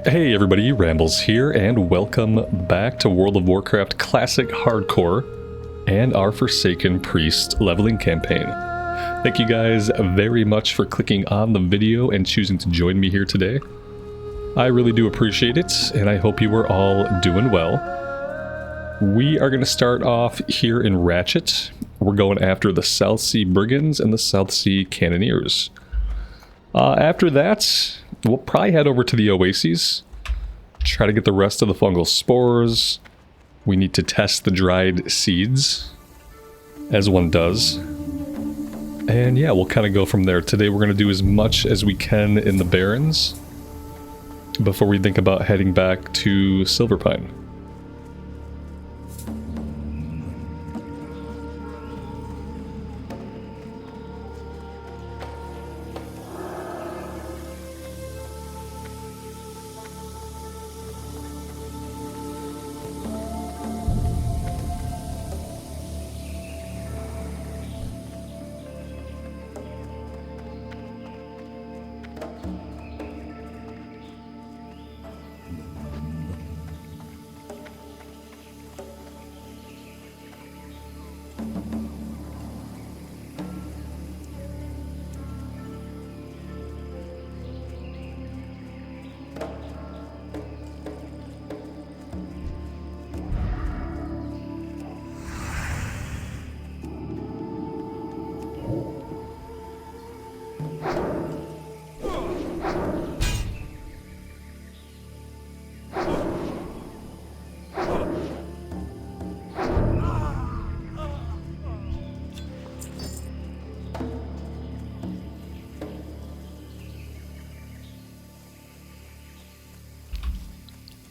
Hey everybody, Rambles here, and welcome back to World of Warcraft Classic Hardcore and our Forsaken Priest leveling campaign. Thank you guys very much for clicking on the video and choosing to join me here today. I really do appreciate it, and I hope you are all doing well. We are going to start off here in Ratchet. We're going after the South Sea Brigands and the South Sea Cannoneers. After that, we'll probably head over to the Oasis, try to get the rest of the fungal spores. We need to test the dried seeds, as one does. And yeah, we'll kind of go from there. Today we're going to do as much as we can in the Barrens before we think about heading back to Silverpine.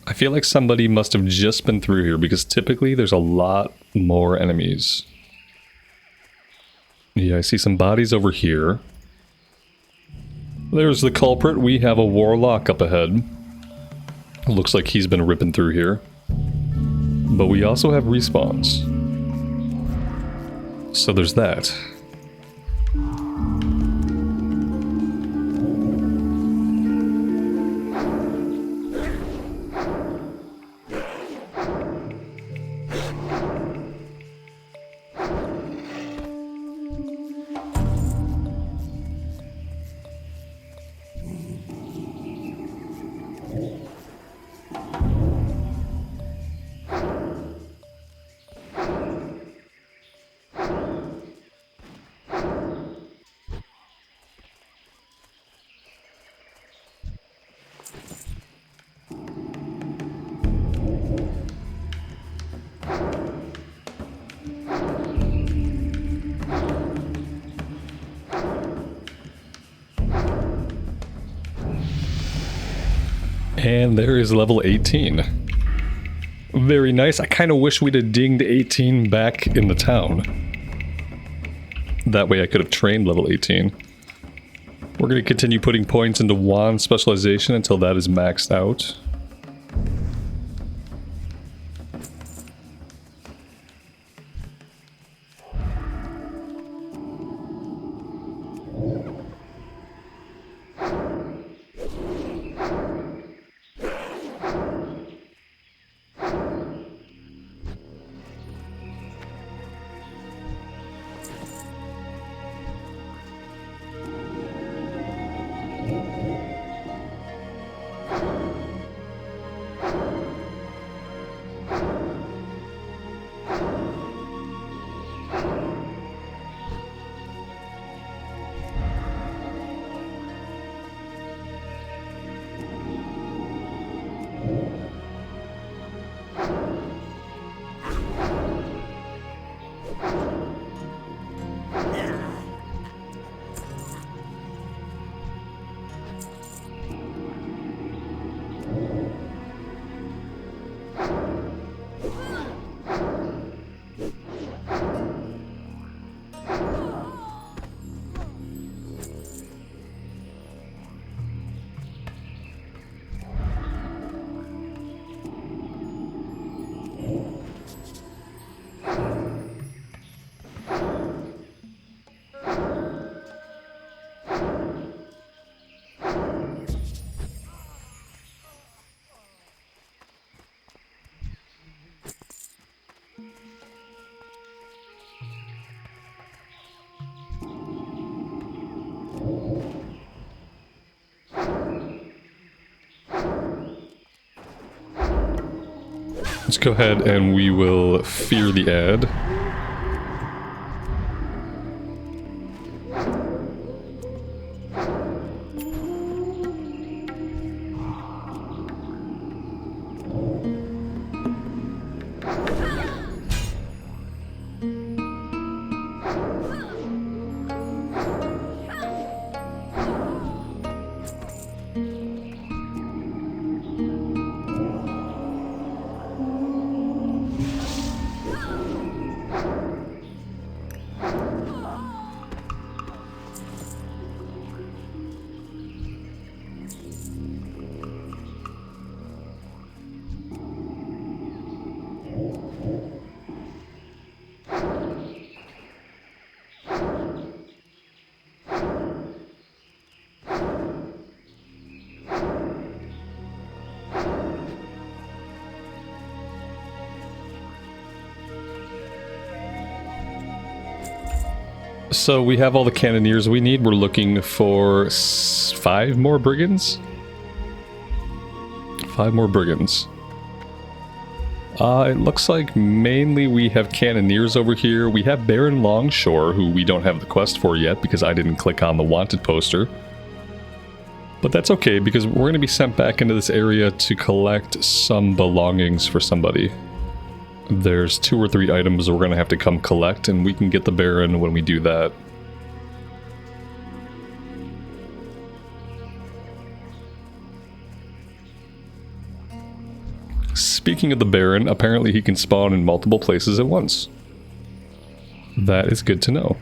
I feel like somebody must have just been through here because typically there's a lot more enemies. Yeah, I see some bodies over here. There's the culprit. We have a warlock up ahead. Looks like he's been ripping through here. But we also have respawns. So there's that. And there is level 18. Very nice. I kind of wish we'd have dinged 18 back in the town. That way I could have trained level 18. We're going to continue putting points into wand specialization until that is maxed out. Let's go ahead and we will fear the ad. So we have all the cannoneers we need. We're looking for 5 more brigands? 5 more brigands. It looks like mainly we have cannoneers over here. We have Baron Longshore, who we don't have the quest for yet because I didn't click on the wanted poster. But that's okay because we're going to be sent back into this area to collect some belongings for somebody. There's 2 or 3 items we're going to have to come collect, and we can get the Baron when we do that. Speaking of the Baron, apparently he can spawn in multiple places at once. That is good to know.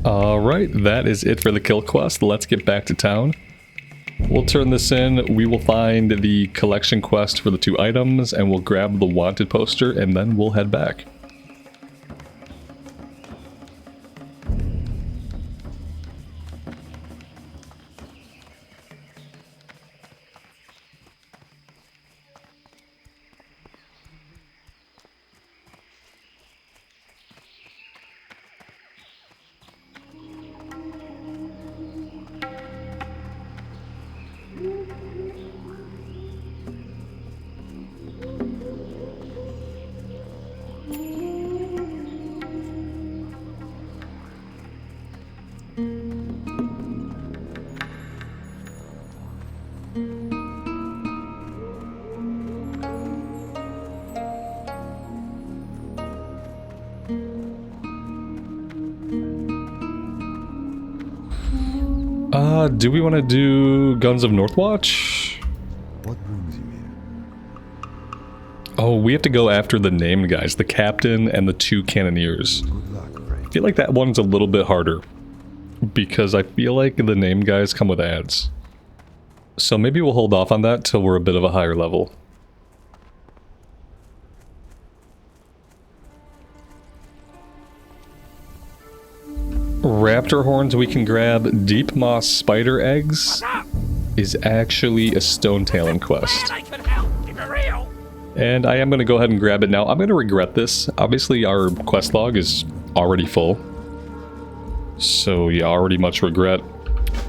Alright, that is it for the kill quest. Let's get back to town. We'll turn this in, we will find the collection quest for the 2 items, and we'll grab the wanted poster, and then we'll head back. Do we want to do Guns of Northwatch? What brings you here? Oh, we have to go after the named guys, the captain and the 2 cannoneers. Good luck, friend. I feel like that one's a little bit harder, because I feel like the named guys come with ads. So maybe we'll hold off on that till we're a bit of a higher level. Raptor horns we can grab. Deep moss spider eggs is actually a stone tailing quest. And I am going to go ahead and grab it now. I'm going to regret this. Obviously our quest log is already full. So yeah, already much regret.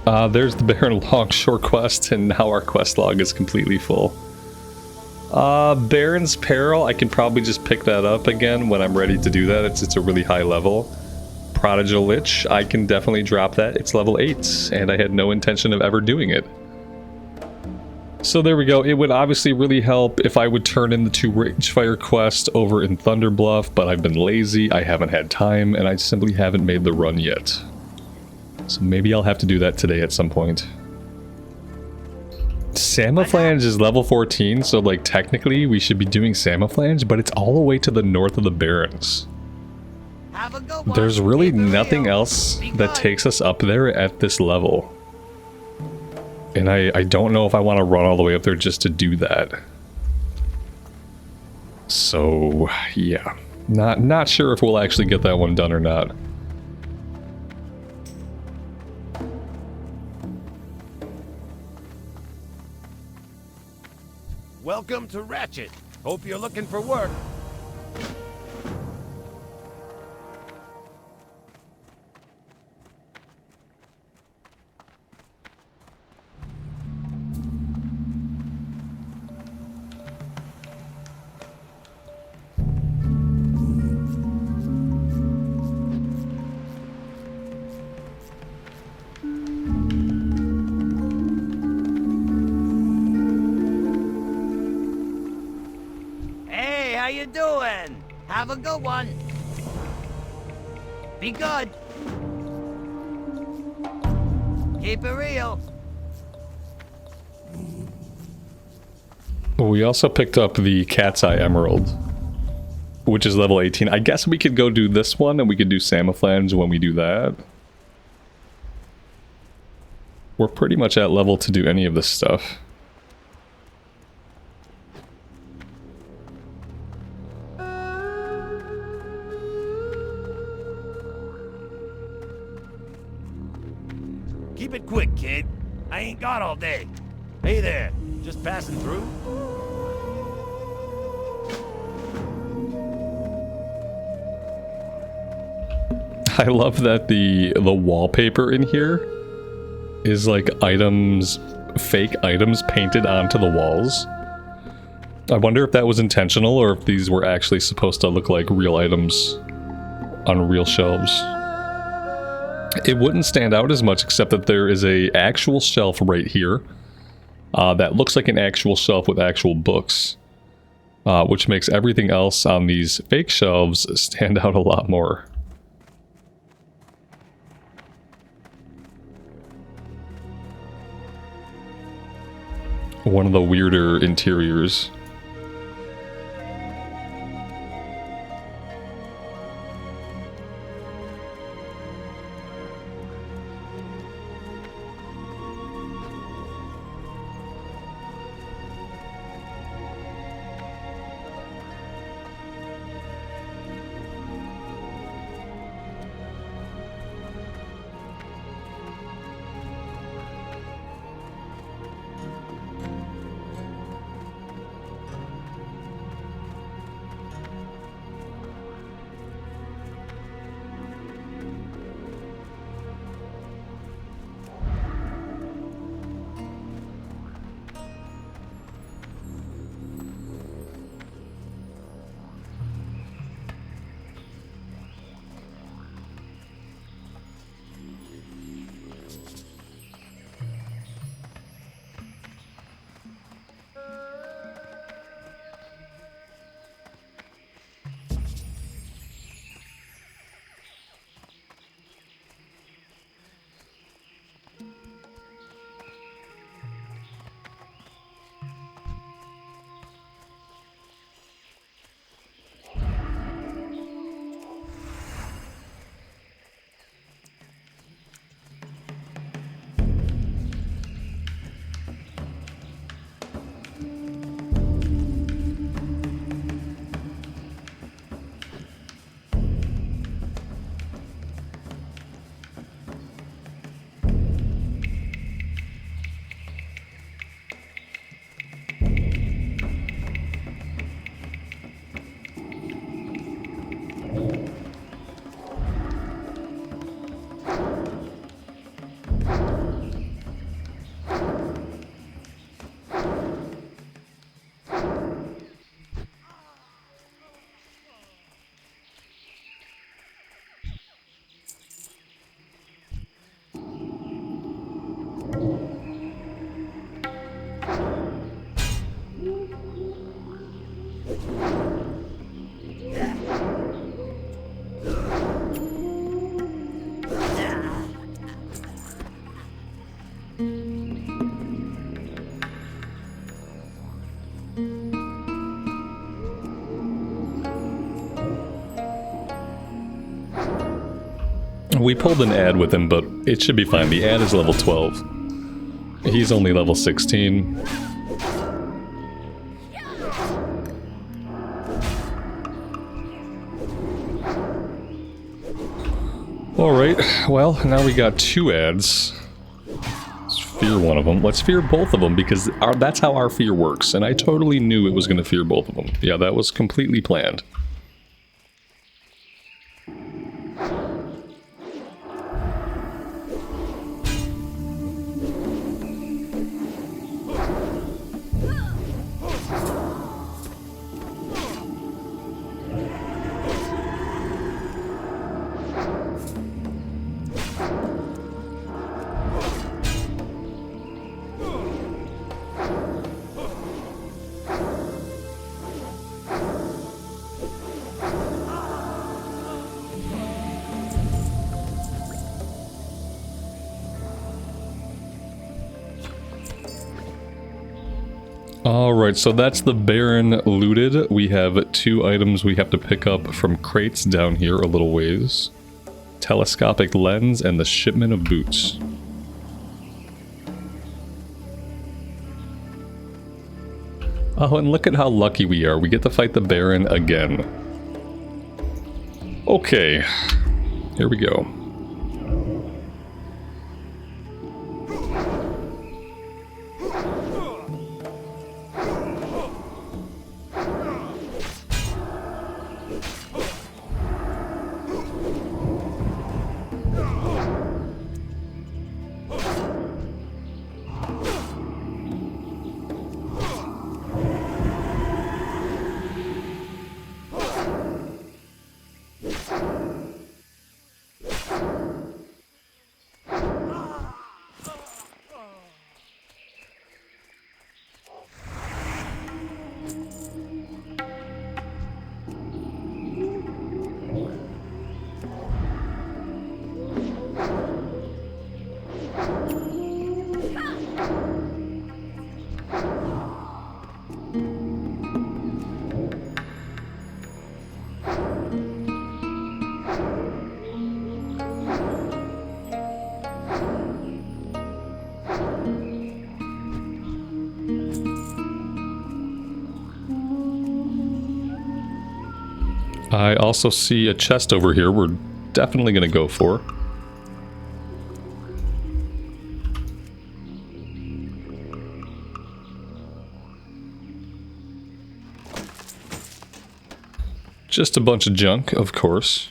There's the Barren Longshore quest, and now our quest log is completely full. Barrens Peril, I can probably just pick that up again when I'm ready to do that. It's a really high level. Prodigal Lich, I can definitely drop that. It's level 8, and I had no intention of ever doing it. So there we go. It would obviously really help if I would turn in the 2 Ragefire quests over in Thunder Bluff, but I've been lazy, I haven't had time, and I simply haven't made the run yet. So maybe I'll have to do that today at some point. Samaflange is level 14, so like technically we should be doing Samaflange, but it's all the way to the north of the Barrens. There's really nothing else that takes us up there at this level. And I don't know if I want to run all the way up there just to do that. So, yeah. Not sure if we'll actually get that one done or not. Welcome to Ratchet. Hope you're looking for work. How you doing? Have a good one. Be good. Keep it real. We also picked up the Cat's Eye Emerald, which is level 18. I guess we could go do this one, and we could do Samaflange when we do that. We're pretty much at level to do any of this stuff. Keep it quick, kid. I ain't got all day. Hey there, just passing through? I love that the wallpaper in here is like items, fake items painted onto the walls. I wonder if that was intentional or if these were actually supposed to look like real items on real shelves. It wouldn't stand out as much except that there is a actual shelf right here that looks like an actual shelf with actual books, which makes everything else on these fake shelves stand out a lot more. One of the weirder interiors. We pulled an ad with him, but it should be fine. The ad is level 12. He's only level 16. Alright, well, now we got 2 ads. Let's fear one of them. Let's fear both of them, because that's how our fear works, and I totally knew it was going to fear both of them. Yeah, that was completely planned. Alright, so that's the Barren looted. We have 2 items we have to pick up from crates down here a little ways. Telescopic lens and the shipment of boots. Oh, and look at how lucky we are. We get to fight the Barren again. Okay, here we go. I also see a chest over here we're definitely going to go for. Just a bunch of junk, of course.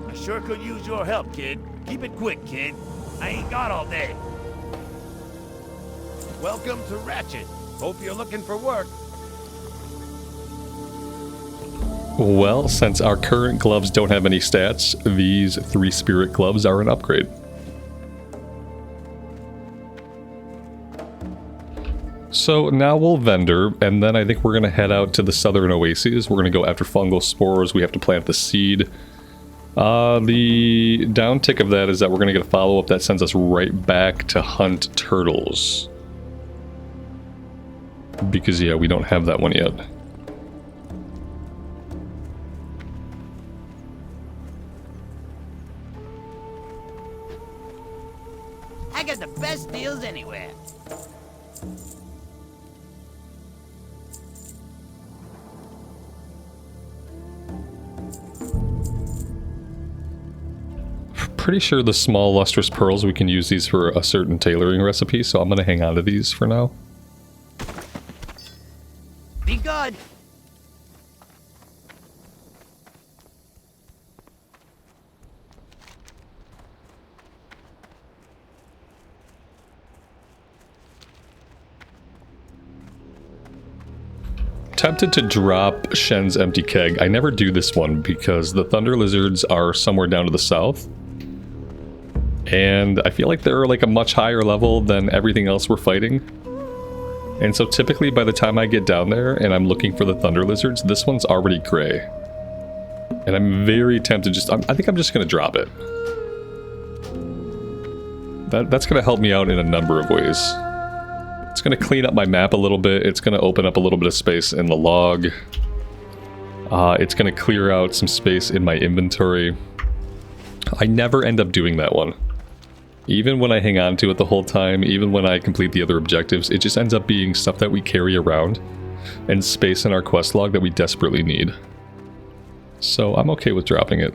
I sure could use your help, kid. Keep it quick, kid. I ain't got all day. Welcome to Ratchet. Hope you're looking for work. Well, since our current gloves don't have any stats, these 3 spirit gloves are an upgrade. So now we'll vendor, and then I think we're going to head out to the southern Oasis. We're going to go after fungal spores. We have to plant the seed. The downtick of that is that we're going to get a follow-up that sends us right back to hunt turtles. Because, yeah, we don't have that one yet. I got the best deals anywhere. Pretty sure the small lustrous pearls, we can use these for a certain tailoring recipe, so I'm going to hang on to these for now. Be good. Tempted to drop Shen's empty keg. I never do this one because the thunder lizards are somewhere down to the south. And I feel like they're like a much higher level than everything else we're fighting. And so typically by the time I get down there and I'm looking for the thunder lizards, this one's already gray. And I'm very tempted I think I'm just going to drop it. That's going to help me out in a number of ways. It's going to clean up my map a little bit. It's going to open up a little bit of space in the log. It's going to clear out some space in my inventory. I never end up doing that one. Even when I hang on to it the whole time, even when I complete the other objectives, it just ends up being stuff that we carry around and space in our quest log that we desperately need. So I'm okay with dropping it.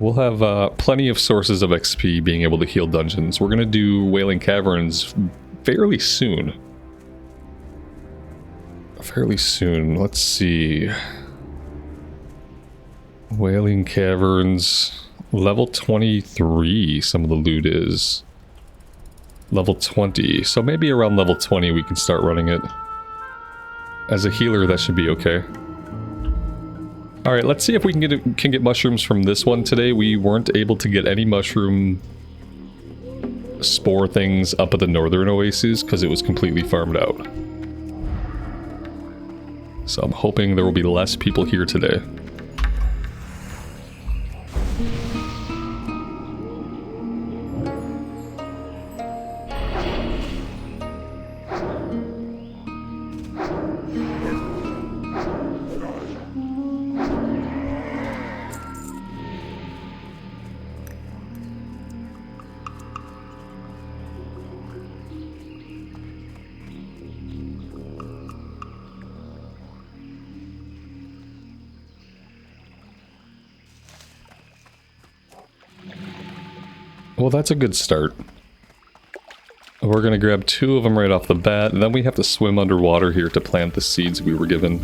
We'll have plenty of sources of XP being able to heal dungeons. We're going to do Wailing Caverns fairly soon. Let's see. Wailing Caverns... Level 23, some of the loot is. Level 20, so maybe around level 20 we can start running it. As a healer, that should be okay. Alright, let's see if we can get mushrooms from this one today. We weren't able to get any mushroom spore things up at the northern Oasis because it was completely farmed out. So I'm hoping there will be less people here today. Well, that's a good start. We're going to grab 2 of them right off the bat, and then we have to swim underwater here to plant the seeds we were given.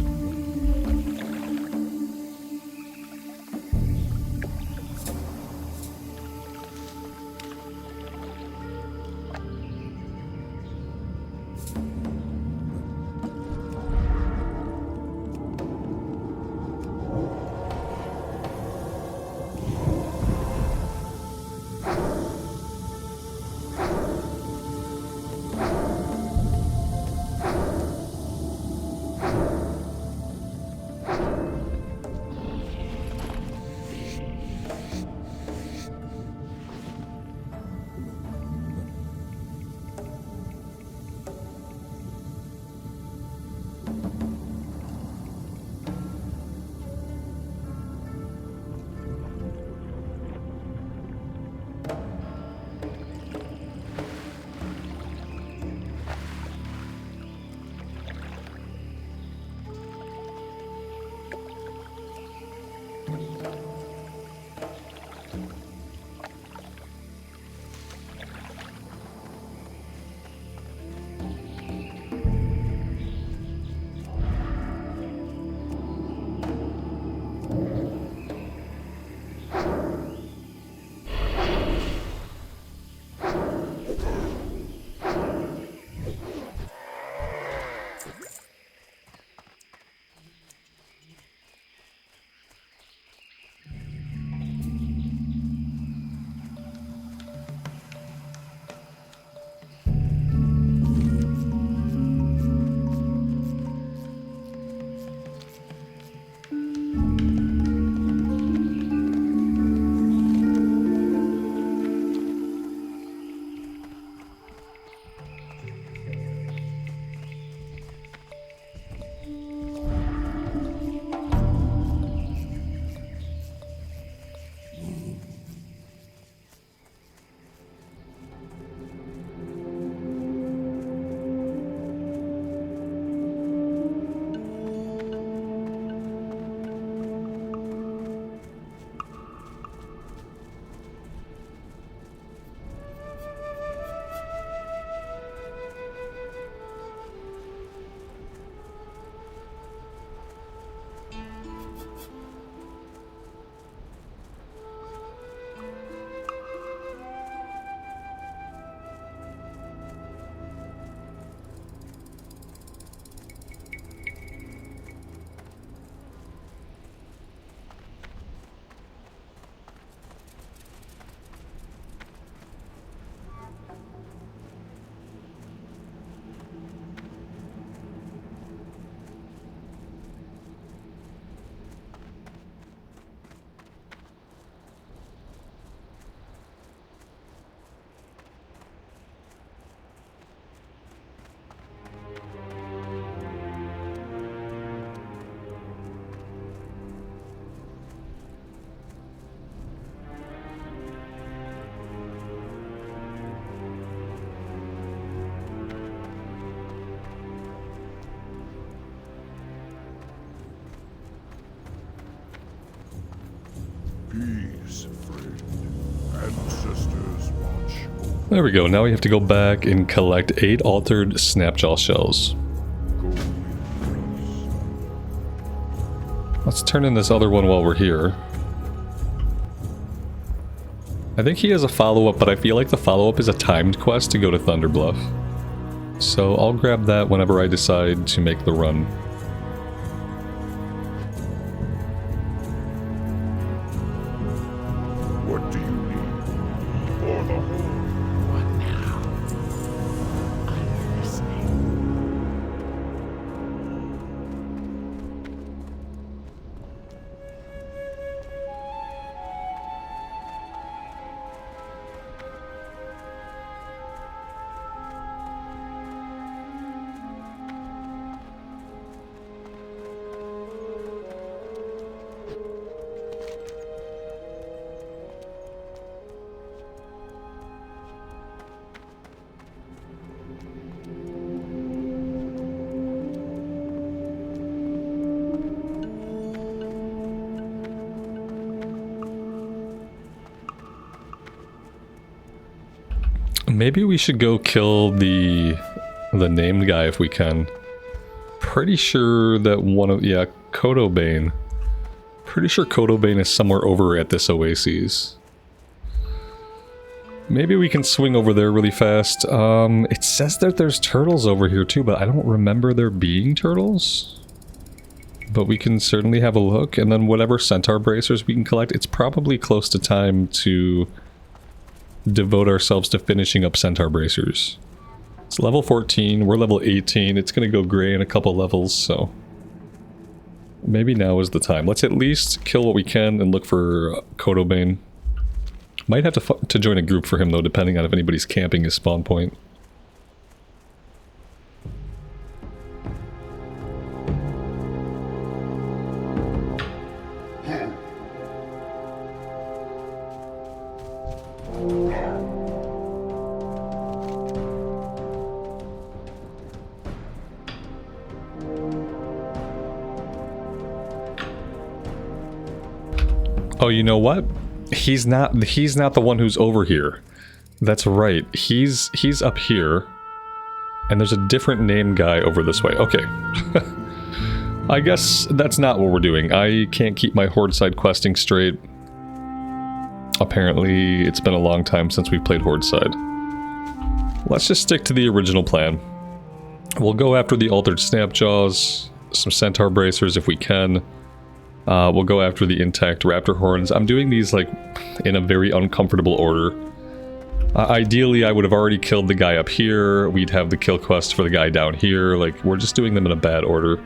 Peace, friend. Ancestors watch over. There we go. Now we have to go back and collect 8 altered snapjaw shells. Go in peace. Let's turn in this other one while we're here. I think he has a follow-up, but I feel like the follow-up is a timed quest to go to Thunder Bluff. So I'll grab that whenever I decide to make the run. What do you need? For the whole. What now? I'm listening. Maybe we should go kill the named guy if we can. Pretty sure that one of... yeah, Kodobane. Pretty sure Kodobane is somewhere over at this Oasis. Maybe we can swing over there really fast. It says that there's turtles over here too, but I don't remember there being turtles. But we can certainly have a look, and then whatever Centaur bracers we can collect, it's probably close to time to devote ourselves to finishing up Centaur bracers. It's level 14, we're level 18, it's gonna go gray in a couple levels, so maybe now is the time. Let's at least kill what we can and look for Kodobane. Might have to join a group for him though, depending on if anybody's camping his spawn point. Oh, you know what? He's not the one who's over here. That's right. He's up here. And there's a different name guy over this way. Okay. I guess that's not what we're doing. I can't keep my Horde side questing straight. Apparently, it's been a long time since we played Horde side. Let's just stick to the original plan. We'll go after the Altered Snapjaws, some Centaur Bracers if we can. We'll go after the intact Raptor horns. I'm doing these like in a very uncomfortable order. Ideally, I would have already killed the guy up here. We'd have the kill quest for the guy down here. Like, we're just doing them in a bad order.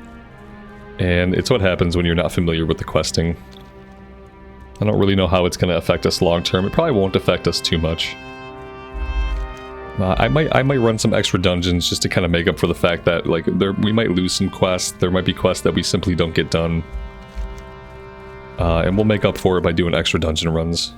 And it's what happens when you're not familiar with the questing. I don't really know how it's going to affect us long term. It probably won't affect us too much. I might run some extra dungeons just to kind of make up for the fact that like we might lose some quests. There might be quests that we simply don't get done. And we'll make up for it by doing extra dungeon runs.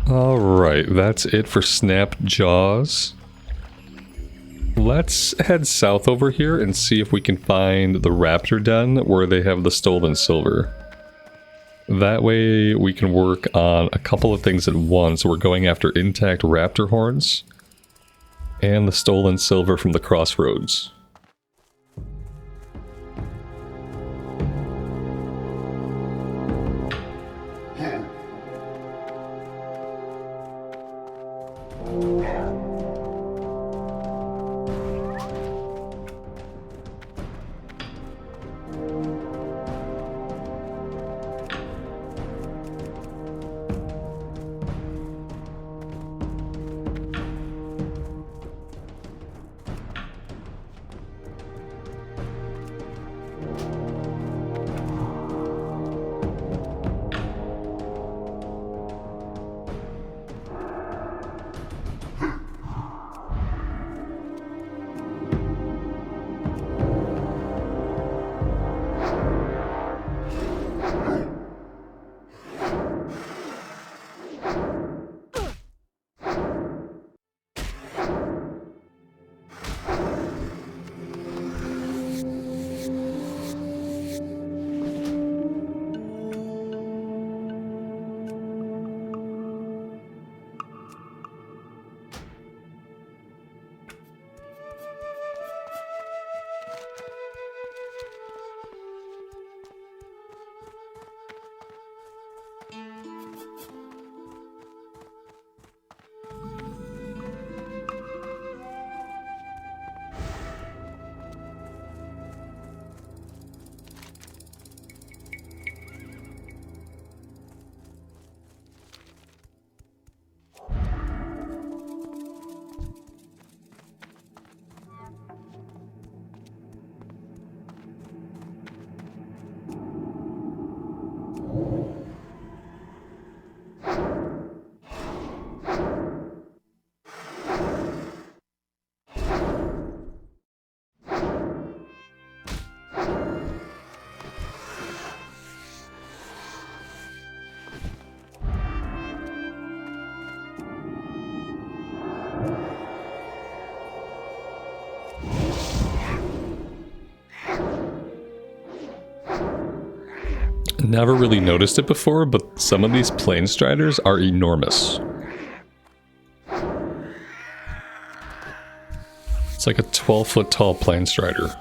Alright, that's it for Snap Jaws. Let's head south over here and see if we can find the Raptor Den where they have the stolen silver. That way we can work on a couple of things at once. We're going after intact Raptor horns and the stolen silver from the crossroads. Never really noticed it before, but some of these plane striders are enormous. It's like a 12-foot tall plane strider.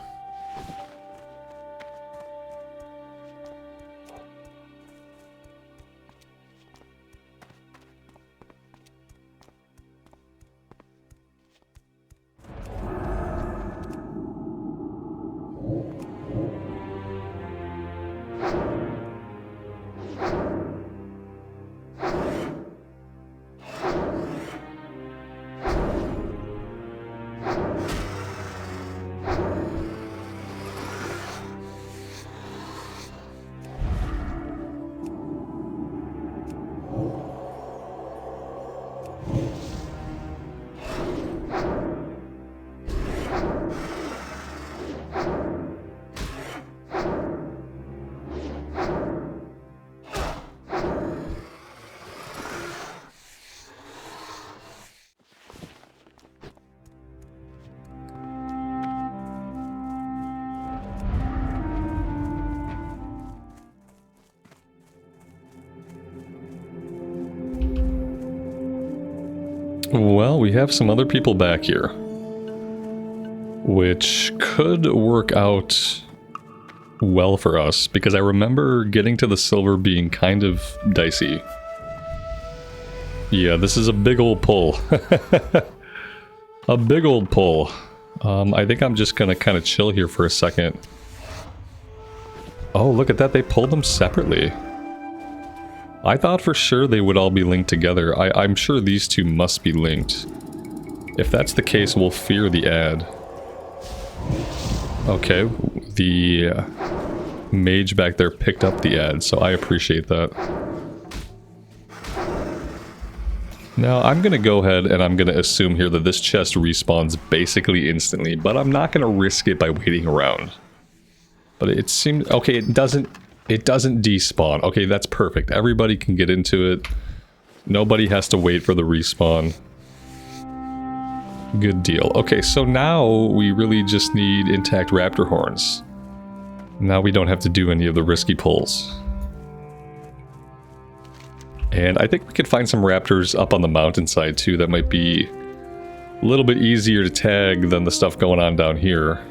Well, we have some other people back here, which could work out well for us, because I remember getting to the silver being kind of dicey. Yeah, this is a big old pull. A big old pull. I think I'm just gonna kind of chill here for a second. Oh, look at that, they pulled them separately. I thought for sure they would all be linked together. I'm sure these two must be linked. If that's the case, we'll fear the ad. Okay, the mage back there picked up the ad, so I appreciate that. Now, I'm gonna go ahead and I'm gonna assume here that this chest respawns basically instantly, but I'm not gonna risk it by waiting around. But it seems... okay, it doesn't despawn. Okay, that's perfect. Everybody can get into it. Nobody has to wait for the respawn. Good deal. Okay, so now we really just need intact raptor horns. Now we don't have to do any of the risky pulls. And I think we could find some raptors up on the mountainside too. That might be a little bit easier to tag than the stuff going on down here.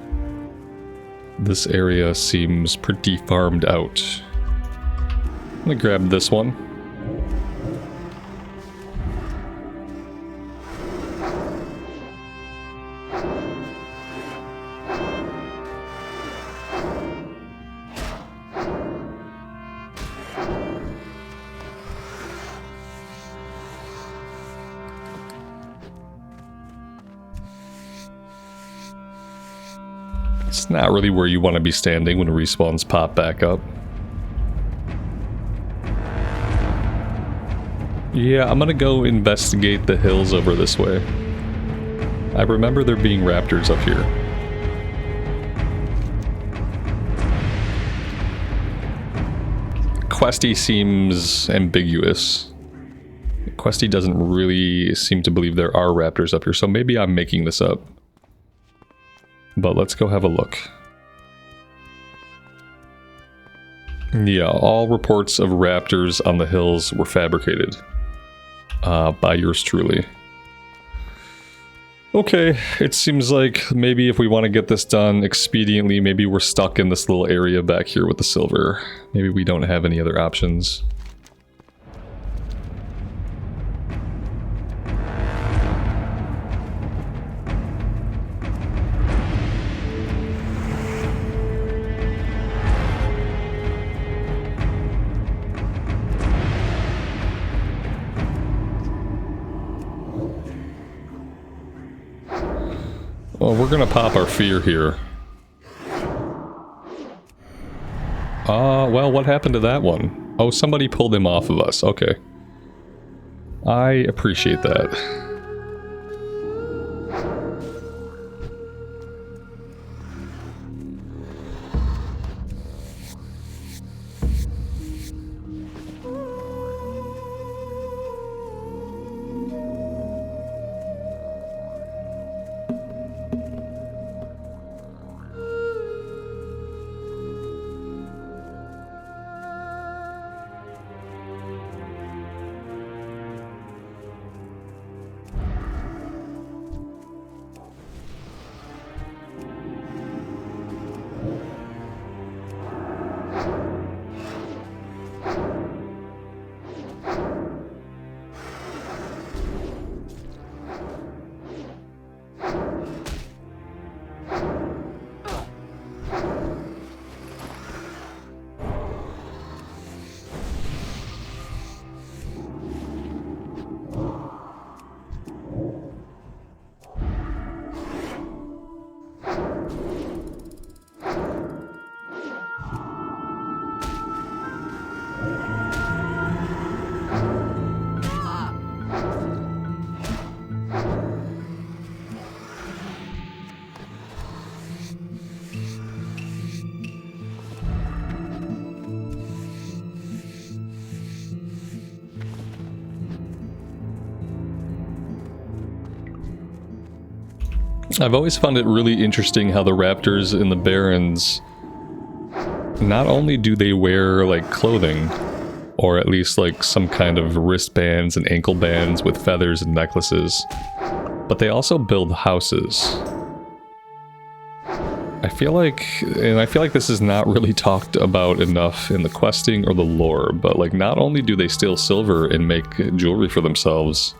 This area seems pretty farmed out. I'm gonna grab this one. It's not really where you want to be standing when respawns pop back up. Yeah, I'm gonna go investigate the hills over this way. I remember there being raptors up here. Questy seems ambiguous. Questy doesn't really seem to believe there are raptors up here, so maybe I'm making this up. But let's go have a look. Yeah, all reports of raptors on the hills were fabricated. By yours truly. Okay, it seems like maybe if we want to get this done expediently, maybe we're stuck in this little area back here with the silver. Maybe we don't have any other options. Well, we're gonna pop our fear here. Well, what happened to that one? Oh, somebody pulled him off of us. Okay. I appreciate that. I've always found it really interesting how the raptors in the Barrens, not only do they wear like clothing, or at least like some kind of wristbands and ankle bands with feathers and necklaces, but they also build houses. I feel like this is not really talked about enough in the questing or the lore, but like not only do they steal silver and make jewelry for themselves,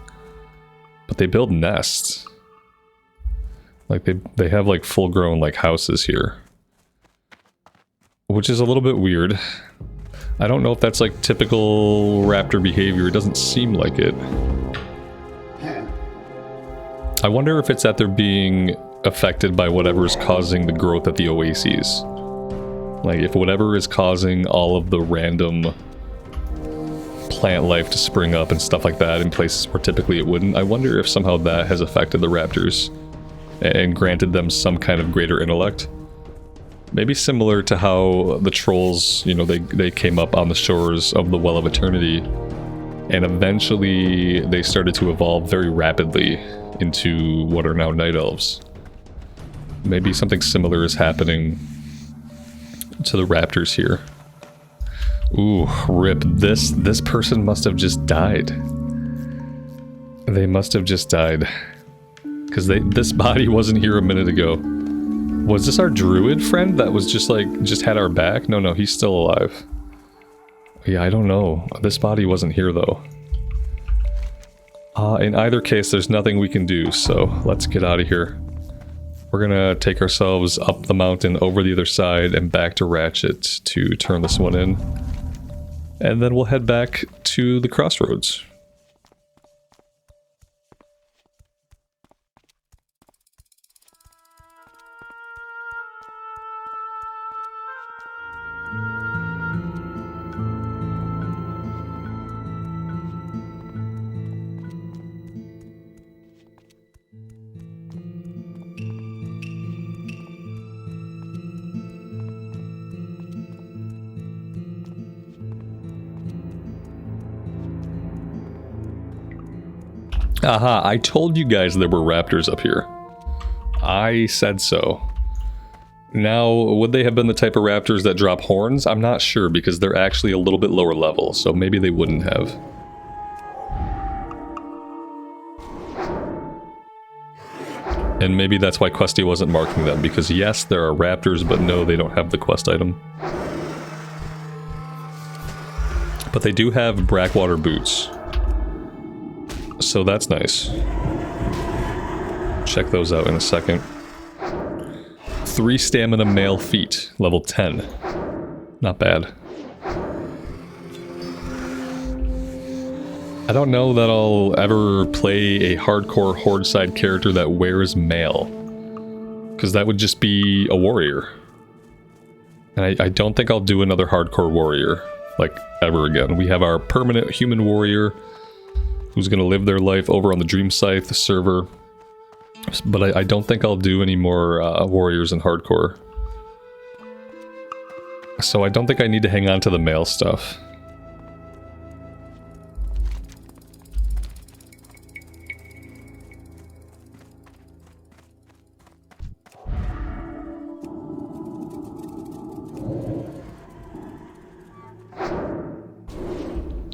but they build nests. Like they have like full-grown like houses here, which is a little bit weird. I don't know if that's like typical raptor behavior. It doesn't seem like it. I wonder if it's that they're being affected by whatever is causing the growth at the Oasis. Like if whatever is causing all of the random plant life to spring up and stuff like that in places where typically it wouldn't. I wonder if somehow that has affected the raptors and granted them some kind of greater intellect. Maybe similar to how the trolls, you know, they came up on the shores of the Well of Eternity And eventually they started to evolve very rapidly into what are now night elves. Maybe something similar is happening to the raptors here. Ooh, rip. This person must have just died. They must have just died. Because this body wasn't here a minute ago. Was this our druid friend that was just had our back? No, he's still alive. Yeah, I don't know. This body wasn't here though. In either case, there's nothing we can do, so let's get out of here. We're gonna take ourselves up the mountain, over the other side, and back to Ratchet to turn this one in. And then we'll head back to the crossroads. Aha, I told you guys there were raptors up here. I said so. Now, would they have been the type of raptors that drop horns? I'm not sure, because they're actually a little bit lower level, so maybe they wouldn't have. And maybe that's why Questy wasn't marking them, because yes, there are raptors, but no, they don't have the quest item. But they do have Brackwater boots. So that's nice. Check those out in a second. 3 stamina male feet, level 10. Not bad. I don't know that I'll ever play a hardcore horde side character that wears mail. Because that would just be a warrior. And I don't think I'll do another hardcore warrior, like, ever again. We have our permanent human warrior, who's going to live their life over on the Dream Scythe server. But I don't think I'll do any more warriors in hardcore. So I don't think I need to hang on to the male stuff.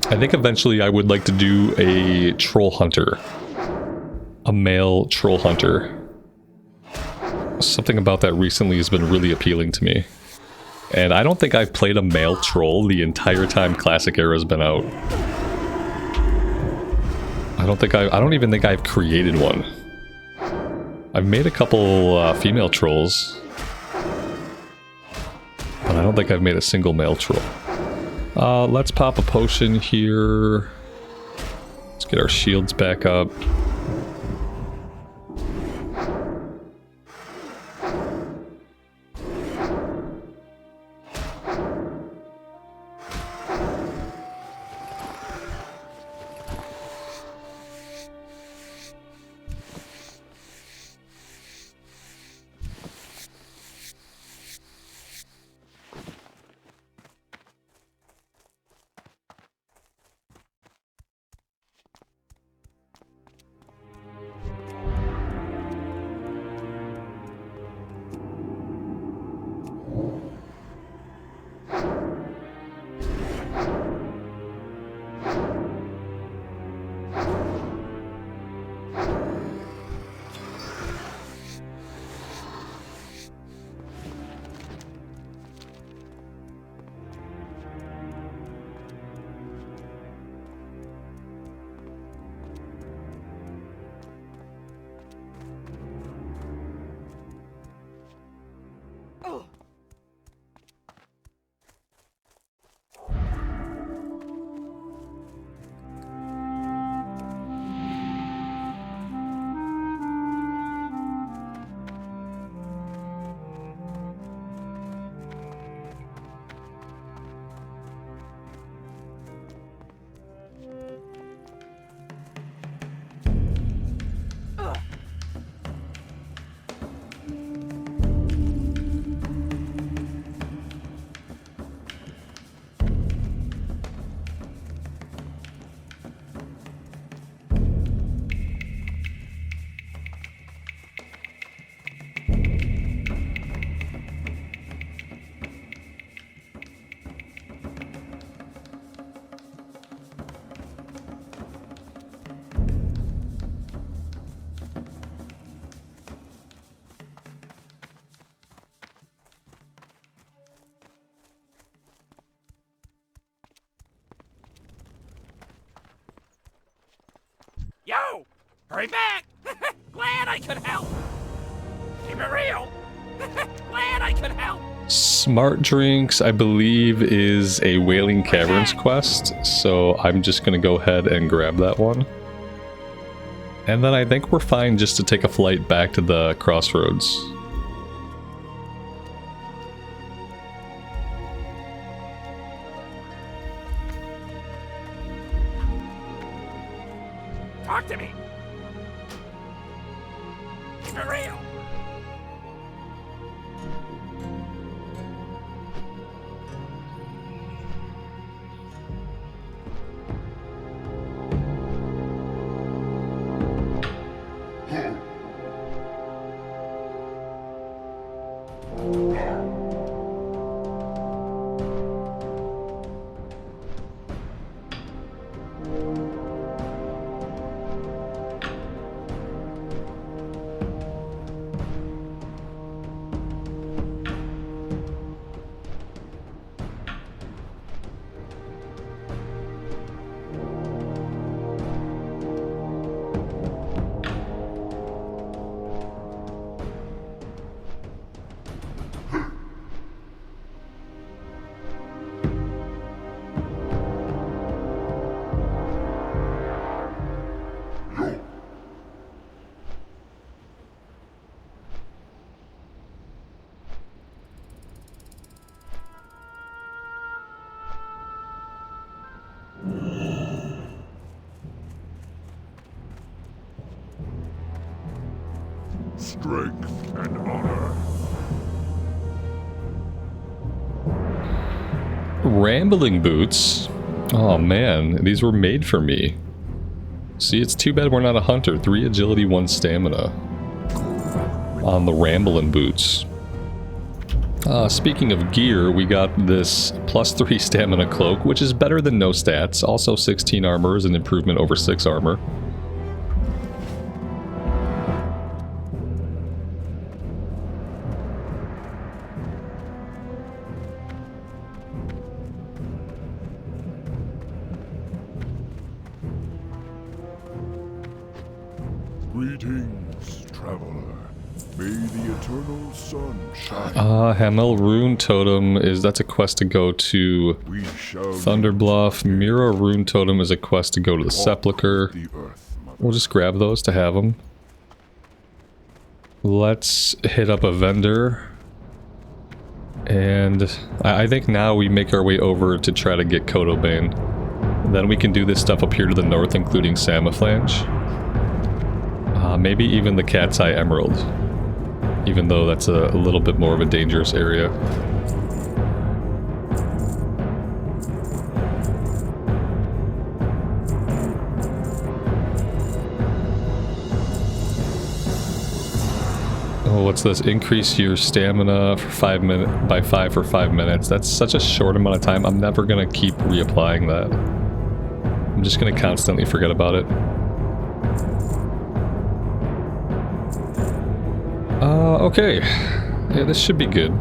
I think eventually I would like to do a troll hunter. A male troll hunter. Something about that recently has been really appealing to me. And I don't think I've played a male troll the entire time Classic Era's been out. I don't even think I've created one. I've made a couple female trolls. But I don't think I've made a single male troll. Let's pop a potion here. Let's get our shields back up. Yo! Hurry back! Glad I could help! Keep it real! Glad I could help! Smart Drinks, I believe, is a Wailing Caverns quest, so I'm just gonna go ahead and grab that one. And then I think we're fine just to take a flight back to the crossroads. Talk to me! Keep it real! Strength and honor. Rambling boots? Oh man, these were made for me. See, it's too bad we're not a hunter. 3 agility, 1 stamina. On the rambling boots. Speaking of gear, we got this +3 stamina cloak, which is better than no stats. Also 16 armor is an improvement over 6 armor. Greetings, traveler. May the eternal sun shine. Hamel Rune Totem that's a quest to go to We shall Thunder Bluff. Mira Rune Totem is a quest to go to the Sepulchre. the earth, mother. We'll just grab those to have them. Let's hit up a vendor. And I think now we make our way over to try to get Kodobane. Then we can do this stuff up here to the north, including Samaflange. Maybe even the Cat's Eye Emerald. Even though that's a little bit more of a dangerous area. Oh, what's this? Increase your stamina for by 5 for 5 minutes. That's such a short amount of time. I'm never gonna keep reapplying that. I'm just gonna constantly forget about it. Okay. Yeah, this should be good.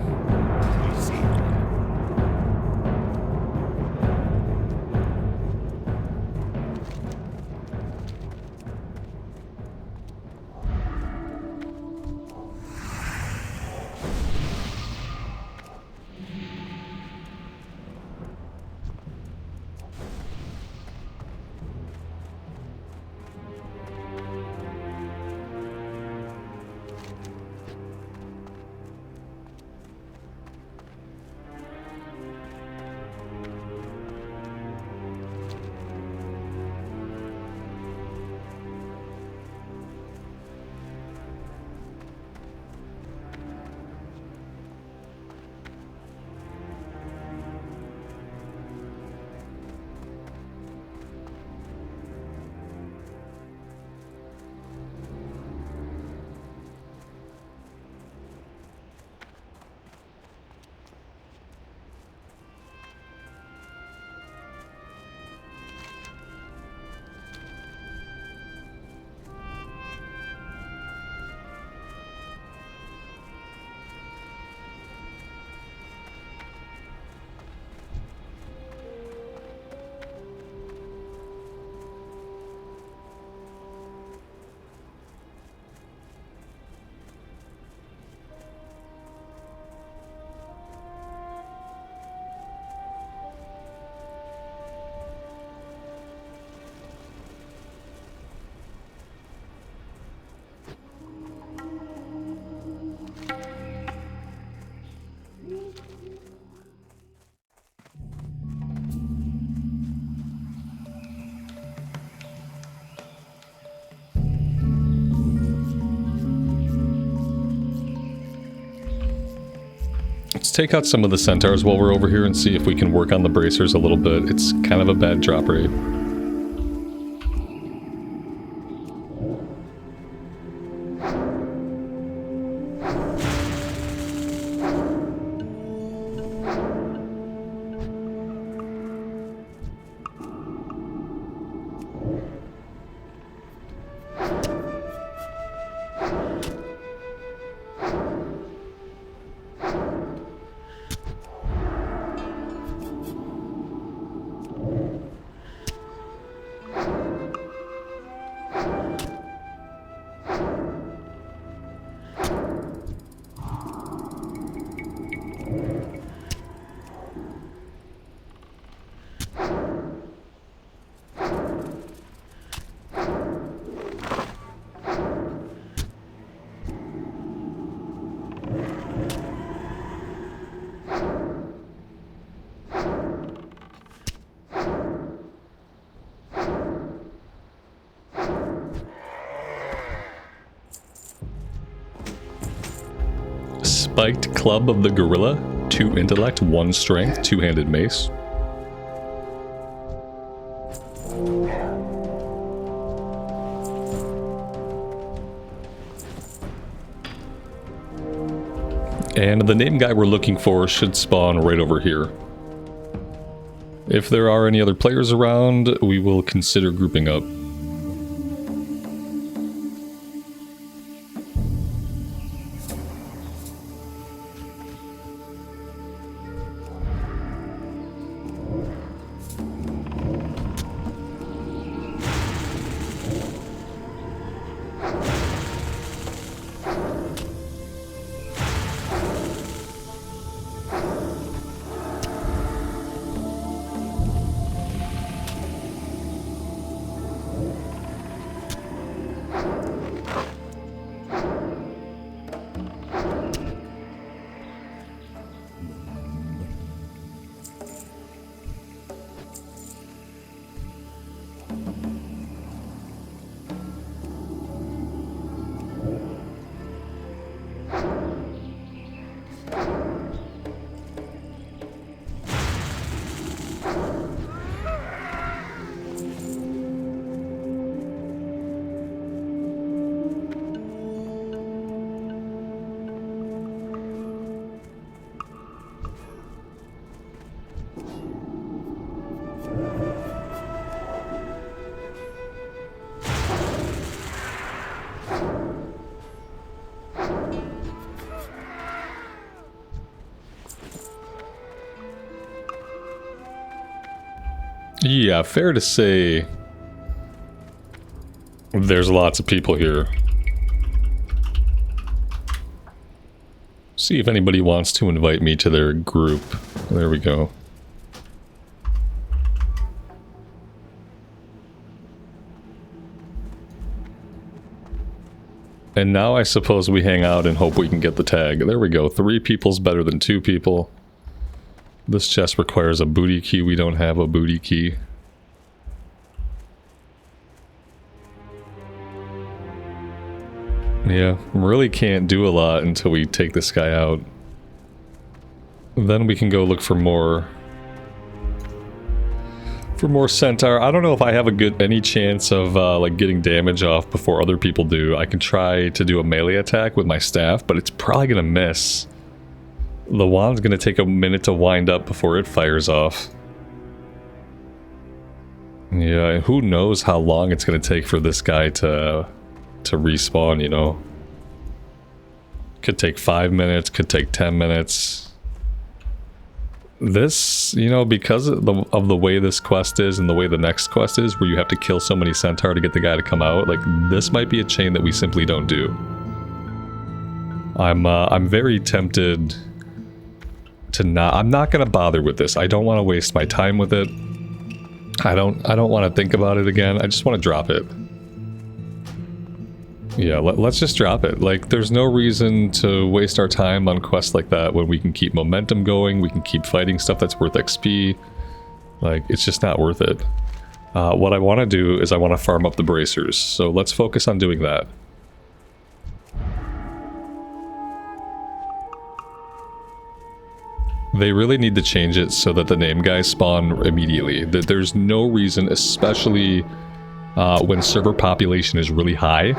Let's take out some of the Centaurs while we're over here and see if we can work on the bracers a little bit. It's kind of a bad drop rate. Spiked Club of the Gorilla, 2 intellect, 1 strength, 2-handed mace. And the name guy we're looking for should spawn right over here. If there are any other players around, we will consider grouping up. Yeah, fair to say there's lots of people here. See if anybody wants to invite me to their group. There we go. And now I suppose we hang out and hope we can get the tag. There we go. 3 people's better than 2 people. This chest requires a booty key. We don't have a booty key. Yeah, really can't do a lot until we take this guy out. Then we can go look for more Centaur. I don't know if I have any chance of like getting damage off before other people do. I can try to do a melee attack with my staff, but it's probably gonna miss. The wand's gonna take a minute to wind up before it fires off. Yeah, and who knows how long it's gonna take for this guy to respawn, you know? Could take 5 minutes, could take 10 minutes. This, you know, because of the way this quest is and the way the next quest is, where you have to kill so many Centaur to get the guy to come out, like, this might be a chain that we simply don't do. I'm very tempted to not... I'm not gonna bother with this. I don't want to waste my time with it. I don't want to think about it again. I just want to drop it. Yeah, let's just drop it. Like, there's no reason to waste our time on quests like that when we can keep momentum going, we can keep fighting stuff that's worth XP. Like, it's just not worth it. What I want to do is I want to farm up the bracers, so let's focus on doing that. They really need to change it so that the name guys spawn immediately. There's no reason, especially when server population is really high,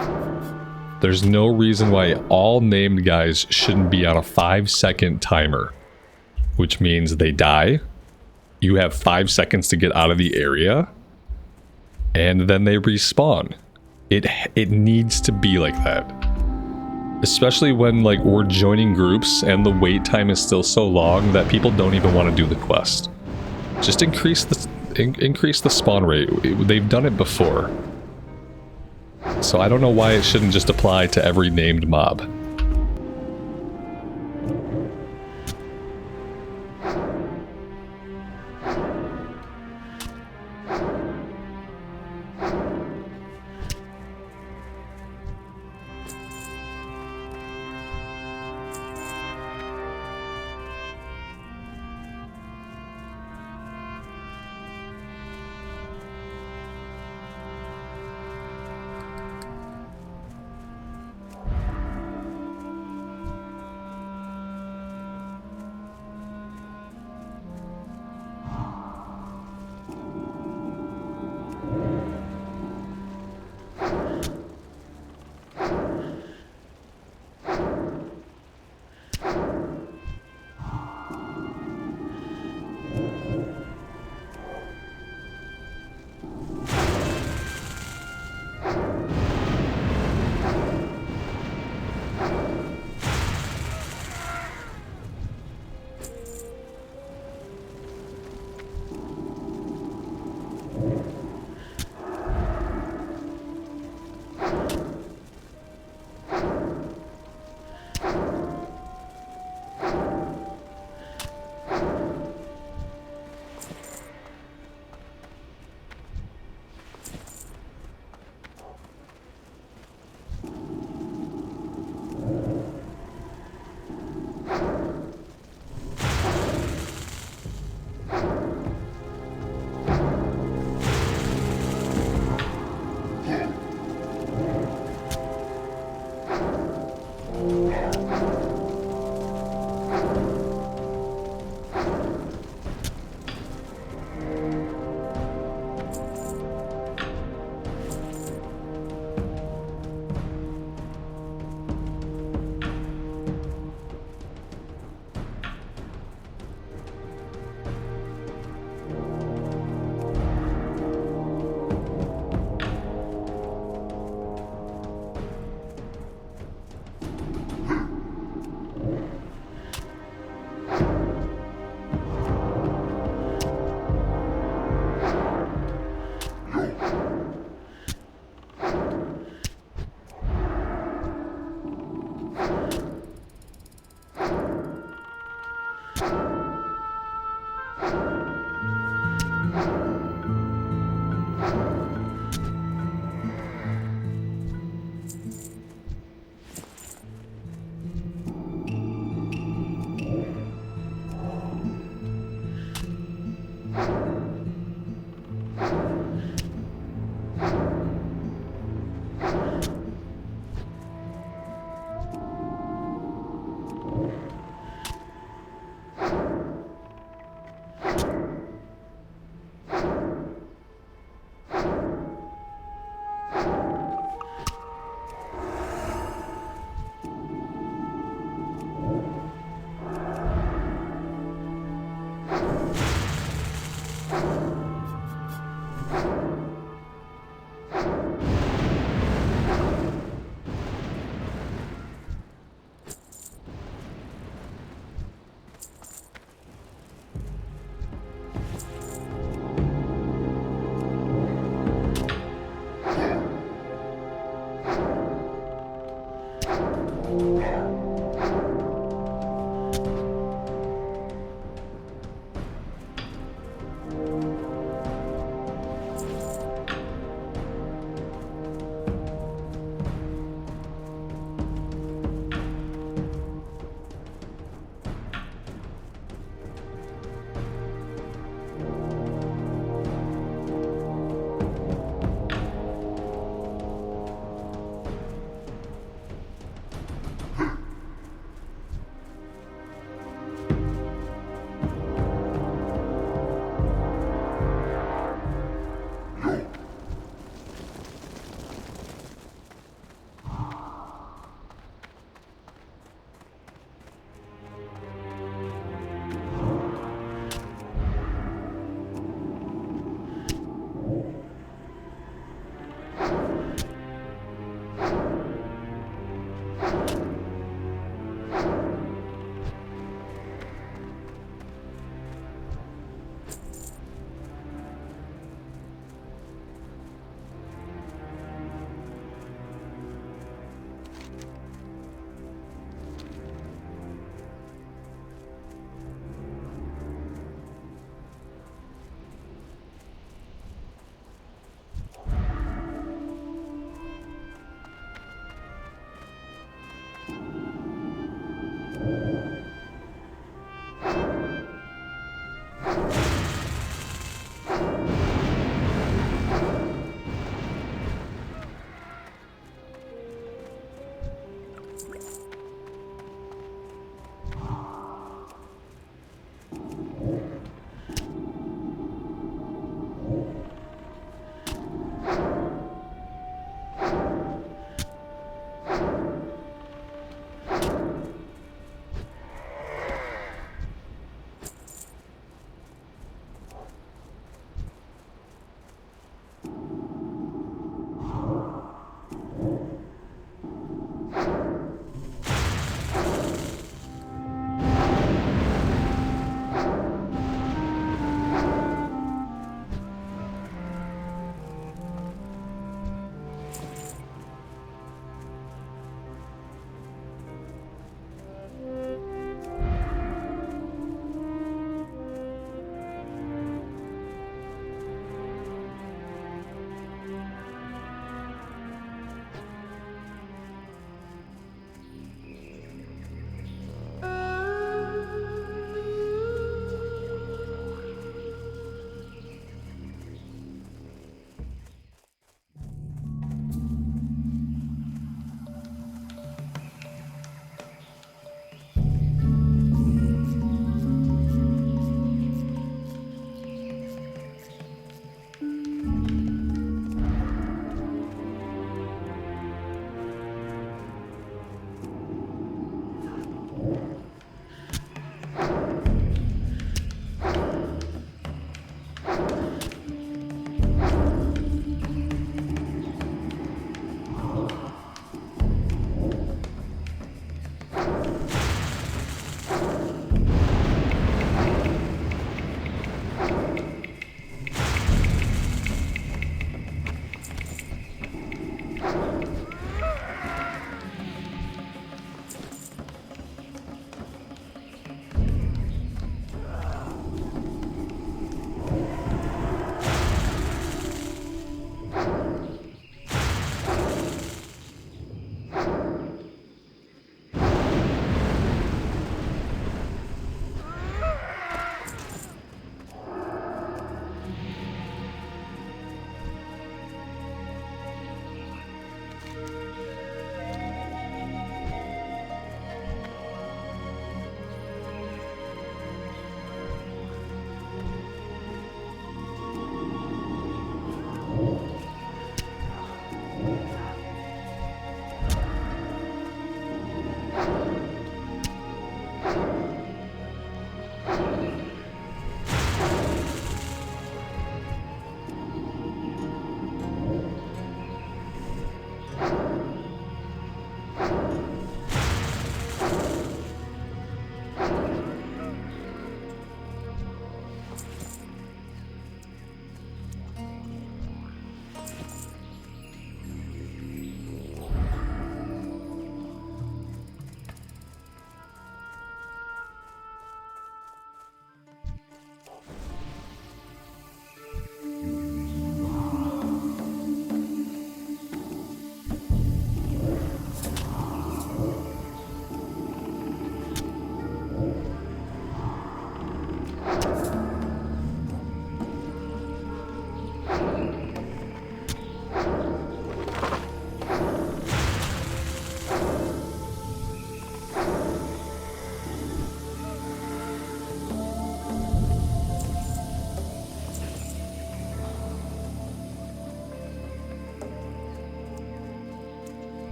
there's no reason why all named guys shouldn't be on a 5-second timer. Which means they die, you have 5 seconds to get out of the area, and then they respawn. It needs to be like that. Especially when like we're joining groups and the wait time is still so long that people don't even want to do the quest. Just increase the spawn rate. They've done it before. So I don't know why it shouldn't just apply to every named mob.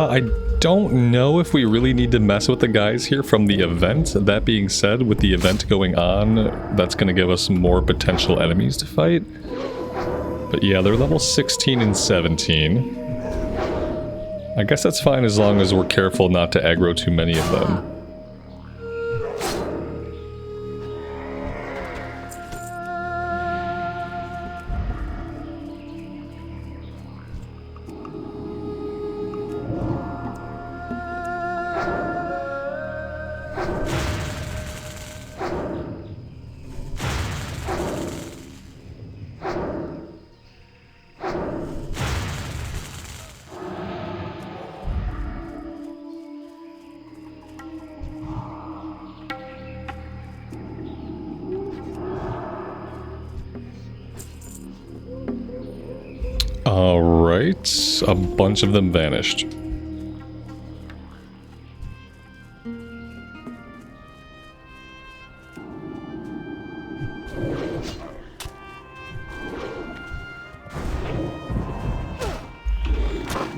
I don't know if we really need to mess with the guys here from the event. That being said, with the event going on, that's going to give us more potential enemies to fight. But yeah, they're level 16 and 17. I guess that's fine as long as we're careful not to aggro too many of them. Alright, a bunch of them vanished.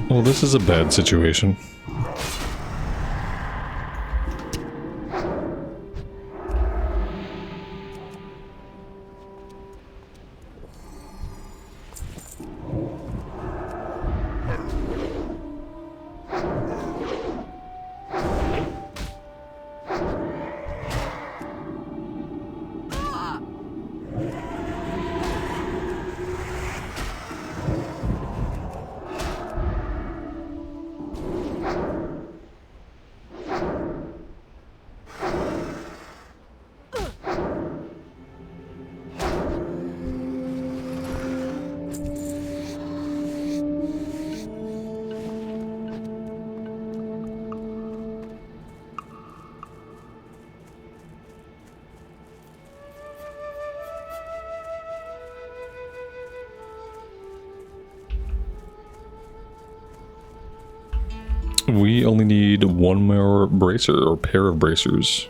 Well, this is a bad situation. We only need one more bracer, or pair of bracers.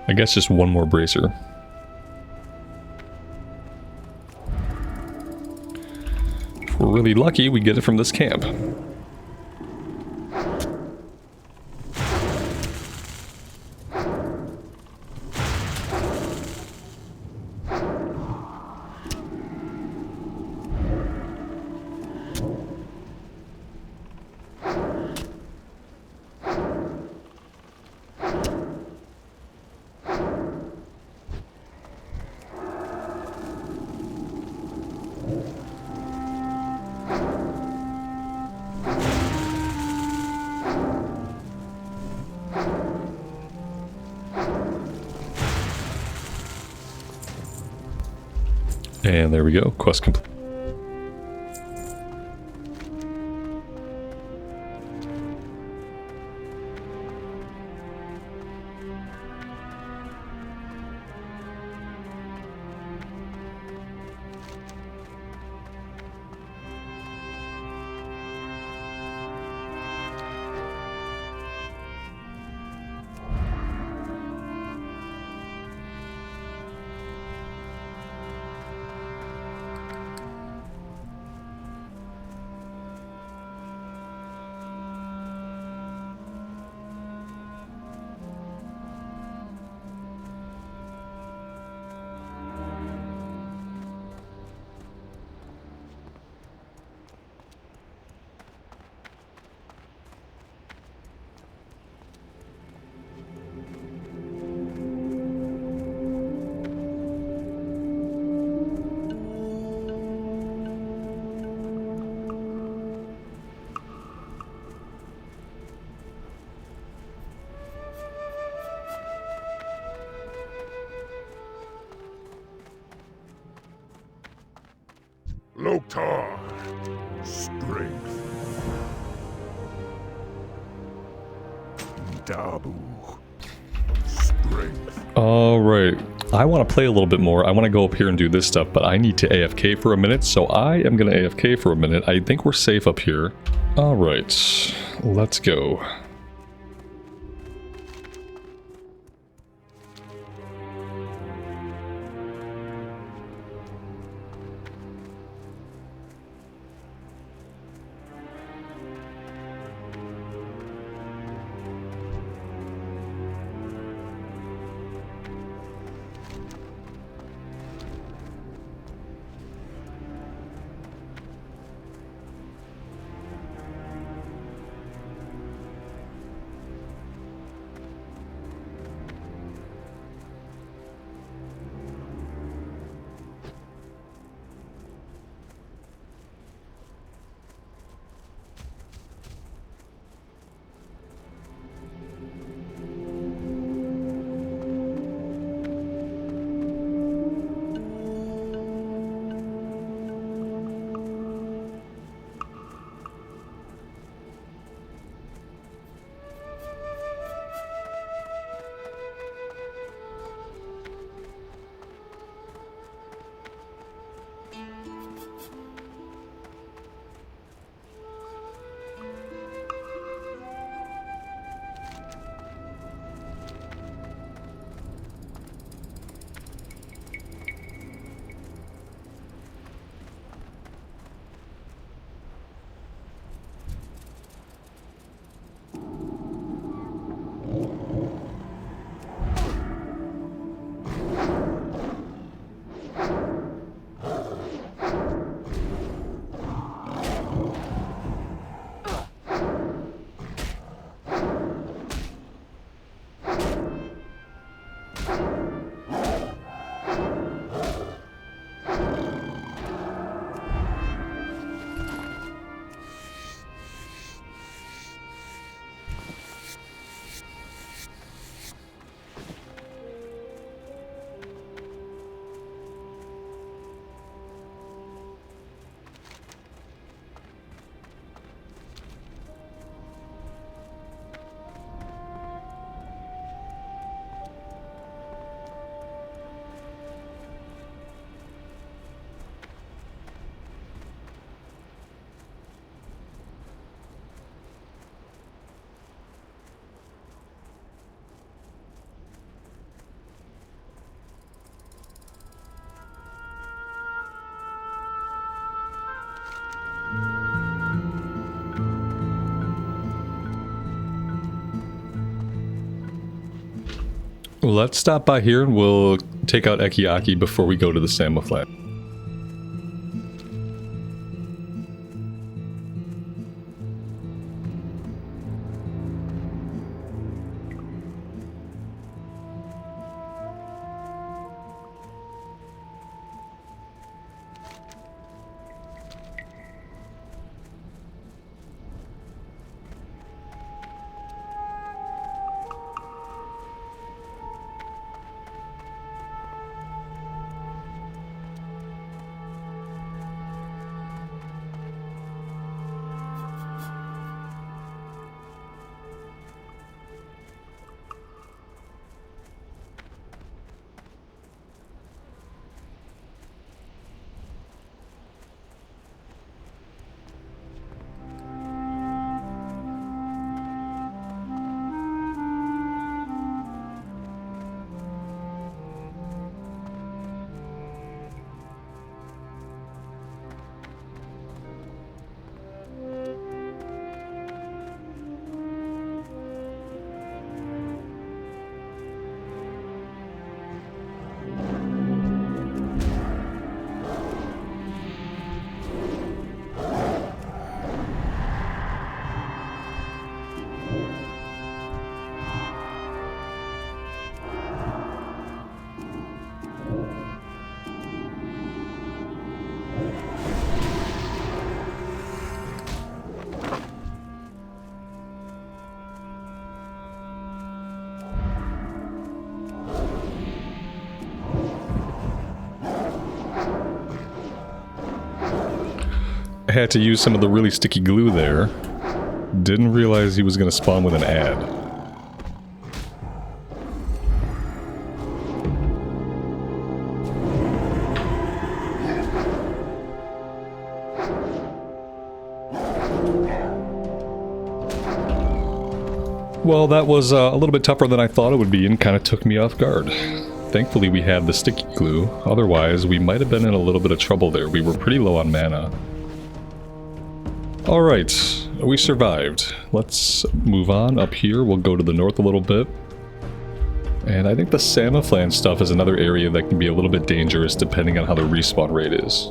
I guess just one more bracer. If we're really lucky, we get it from this camp. And there we go, quest complete. Loktar. Strength. Dabu. Strength. All right. I want to play a little bit more. I want to go up here and do this stuff, but I need to AFK for a minute, so I am going to AFK for a minute. I think we're safe up here. All right. Let's go. Let's stop by here and we'll take out Ekiaki before we go to the Samoflat. had to use some of the really sticky glue there. Didn't realize he was going to spawn with an ad. Well, that was a little bit tougher than I thought it would be and kind of took me off guard. Thankfully we had the sticky glue, otherwise we might have been in a little bit of trouble there. We were pretty low on mana. Alright, we survived. Let's move on up here. We'll go to the north a little bit. And I think the Samaflan stuff is another area that can be a little bit dangerous depending on how the respawn rate is.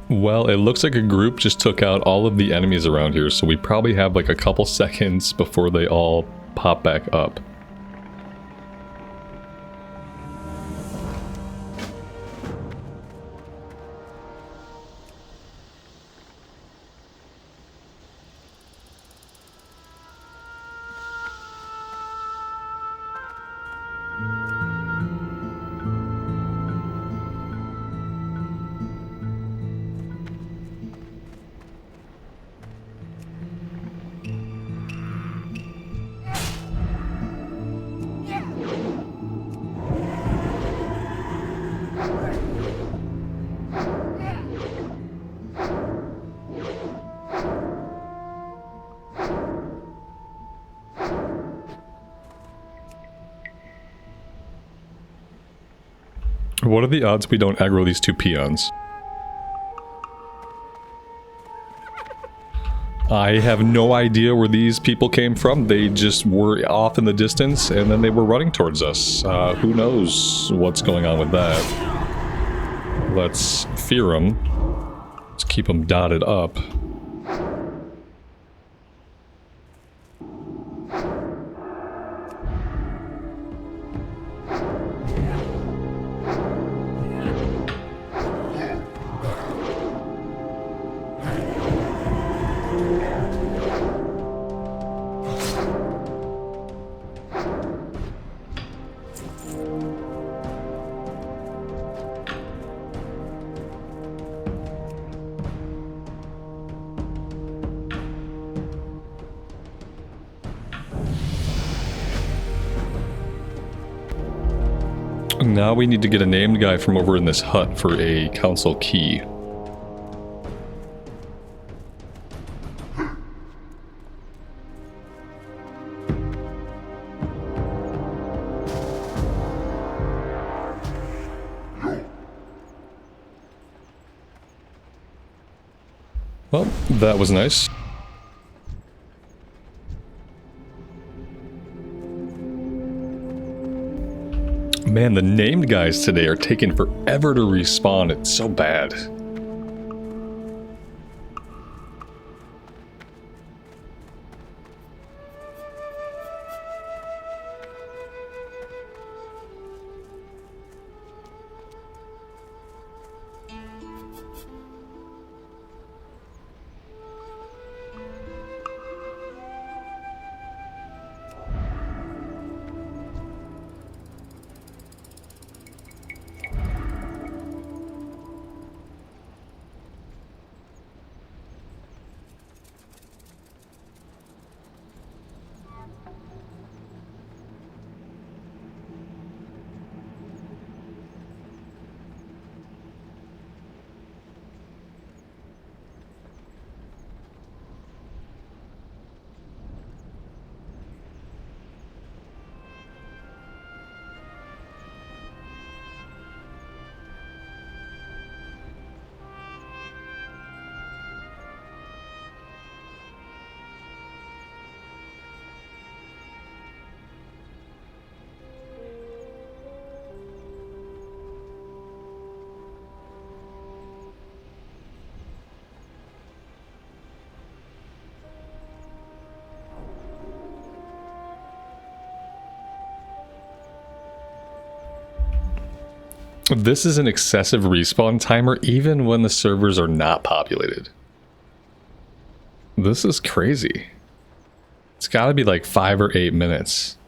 Well, it looks like a group just took out all of the enemies around here, so we probably have like a couple seconds before they all pop back up. What are the odds we don't aggro these two peons? I have no idea where these people came from. They just were off in the distance and then they were running towards us. Who knows what's going on with that. Let's fear them. Let's keep them dotted up. Now we need to get a named guy from over in this hut for a council key. Well, that was nice. Man, the named guys today are taking forever to respawn. It's so bad. This is an excessive respawn timer even when the servers are not populated. This is crazy. It's gotta be like 5 or 8 minutes.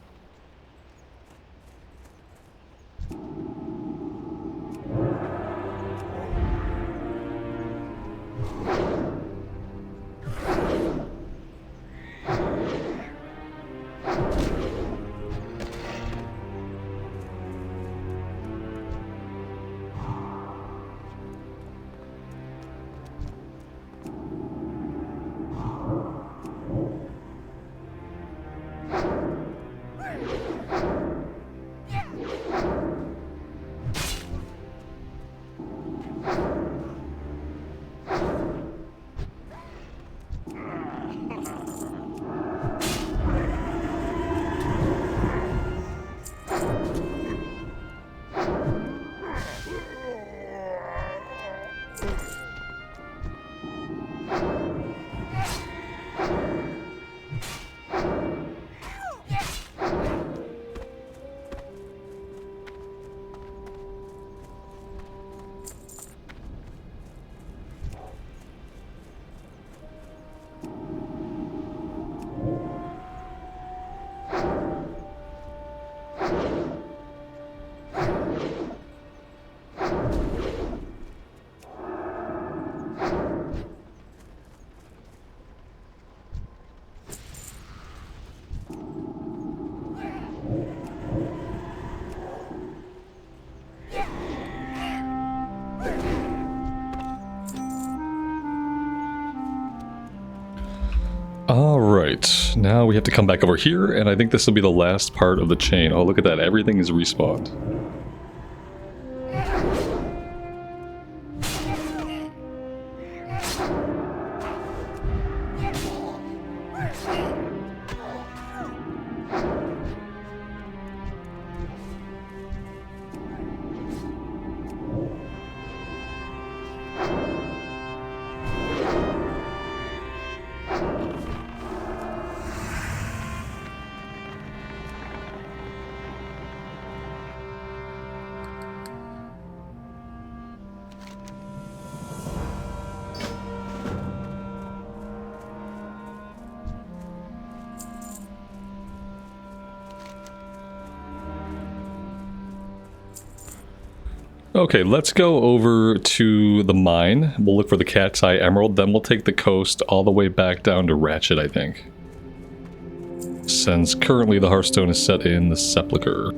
Alright, now we have to come back over here, and I think this will be the last part of the chain. Oh, look at that, everything is respawned. Okay, let's go over to the mine. We'll look for the Cat's Eye Emerald, then we'll take the coast all the way back down to Ratchet, I think. Since currently the Hearthstone is set in the Sepulchre.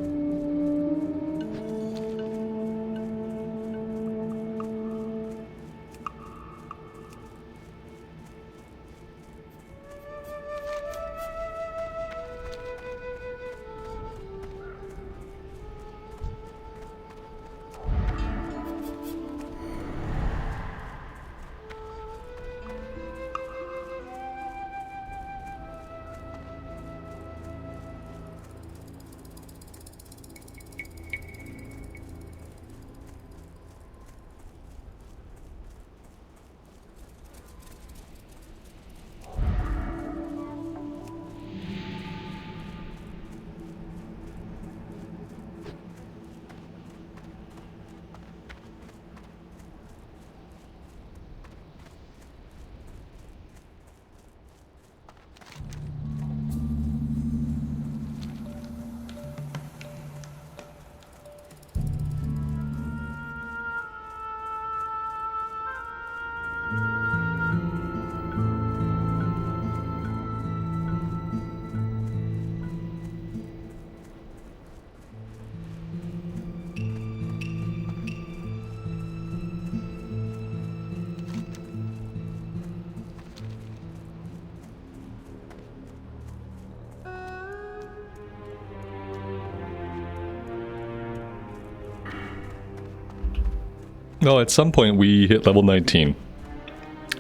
No, at some point we hit level 19.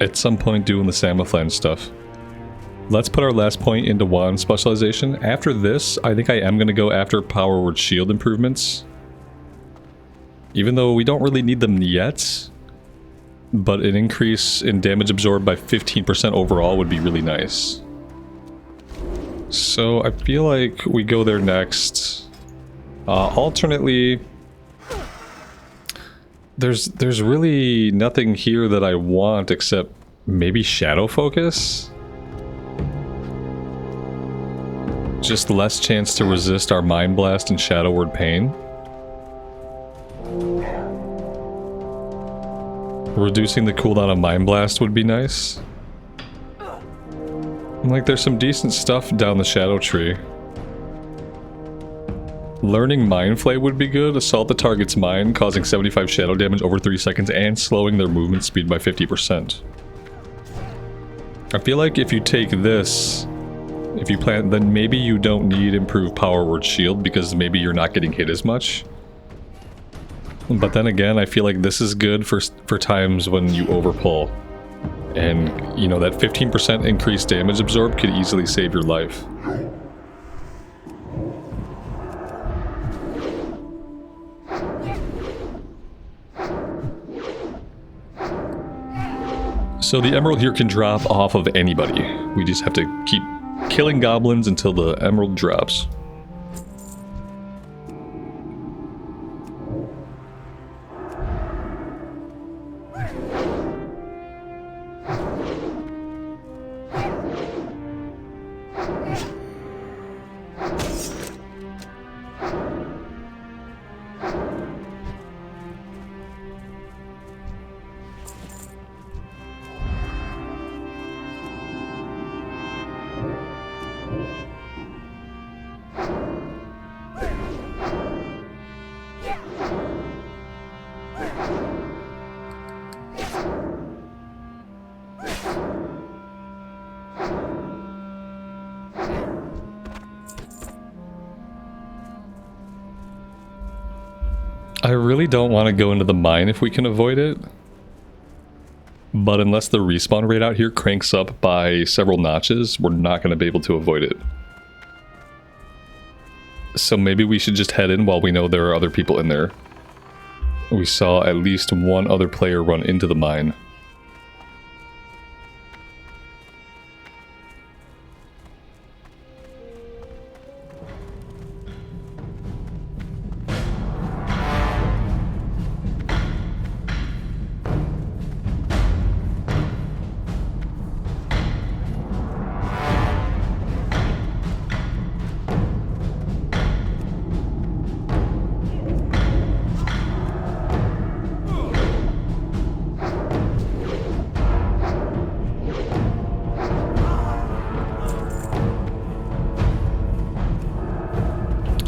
At some point doing the Samaflan stuff. Let's put our last point into wand specialization. After this, I think I am going to go after power word shield improvements. Even though we don't really need them yet. But an increase in damage absorbed by 15% overall would be really nice. So I feel like we go there next. Alternately, There's really nothing here that I want except maybe shadow focus? Just less chance to resist our Mind Blast and Shadow Word Pain. Reducing the cooldown of Mind Blast would be nice. Like, there's some decent stuff down the Shadow Tree. Learning Mind Flay would be good. Assault the target's mind, causing 75 shadow damage over 3 seconds and slowing their movement speed by 50%. I feel like if you take this, if you plant, then maybe you don't need improved Power Word Shield because maybe you're not getting hit as much. But then again, I feel like this is good for times when you overpull. And, you know, that 15% increased damage absorb could easily save your life. So the emerald here can drop off of anybody. We just have to keep killing goblins until the emerald drops. I really don't want to go into the mine if we can avoid it. But unless the respawn rate out here cranks up by several notches, we're not going to be able to avoid it. So maybe we should just head in while we know there are other people in there. We saw at least one other player run into the mine.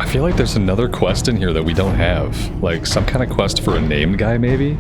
I feel like there's another quest in here that we don't have. Like some kind of quest for a named guy, maybe?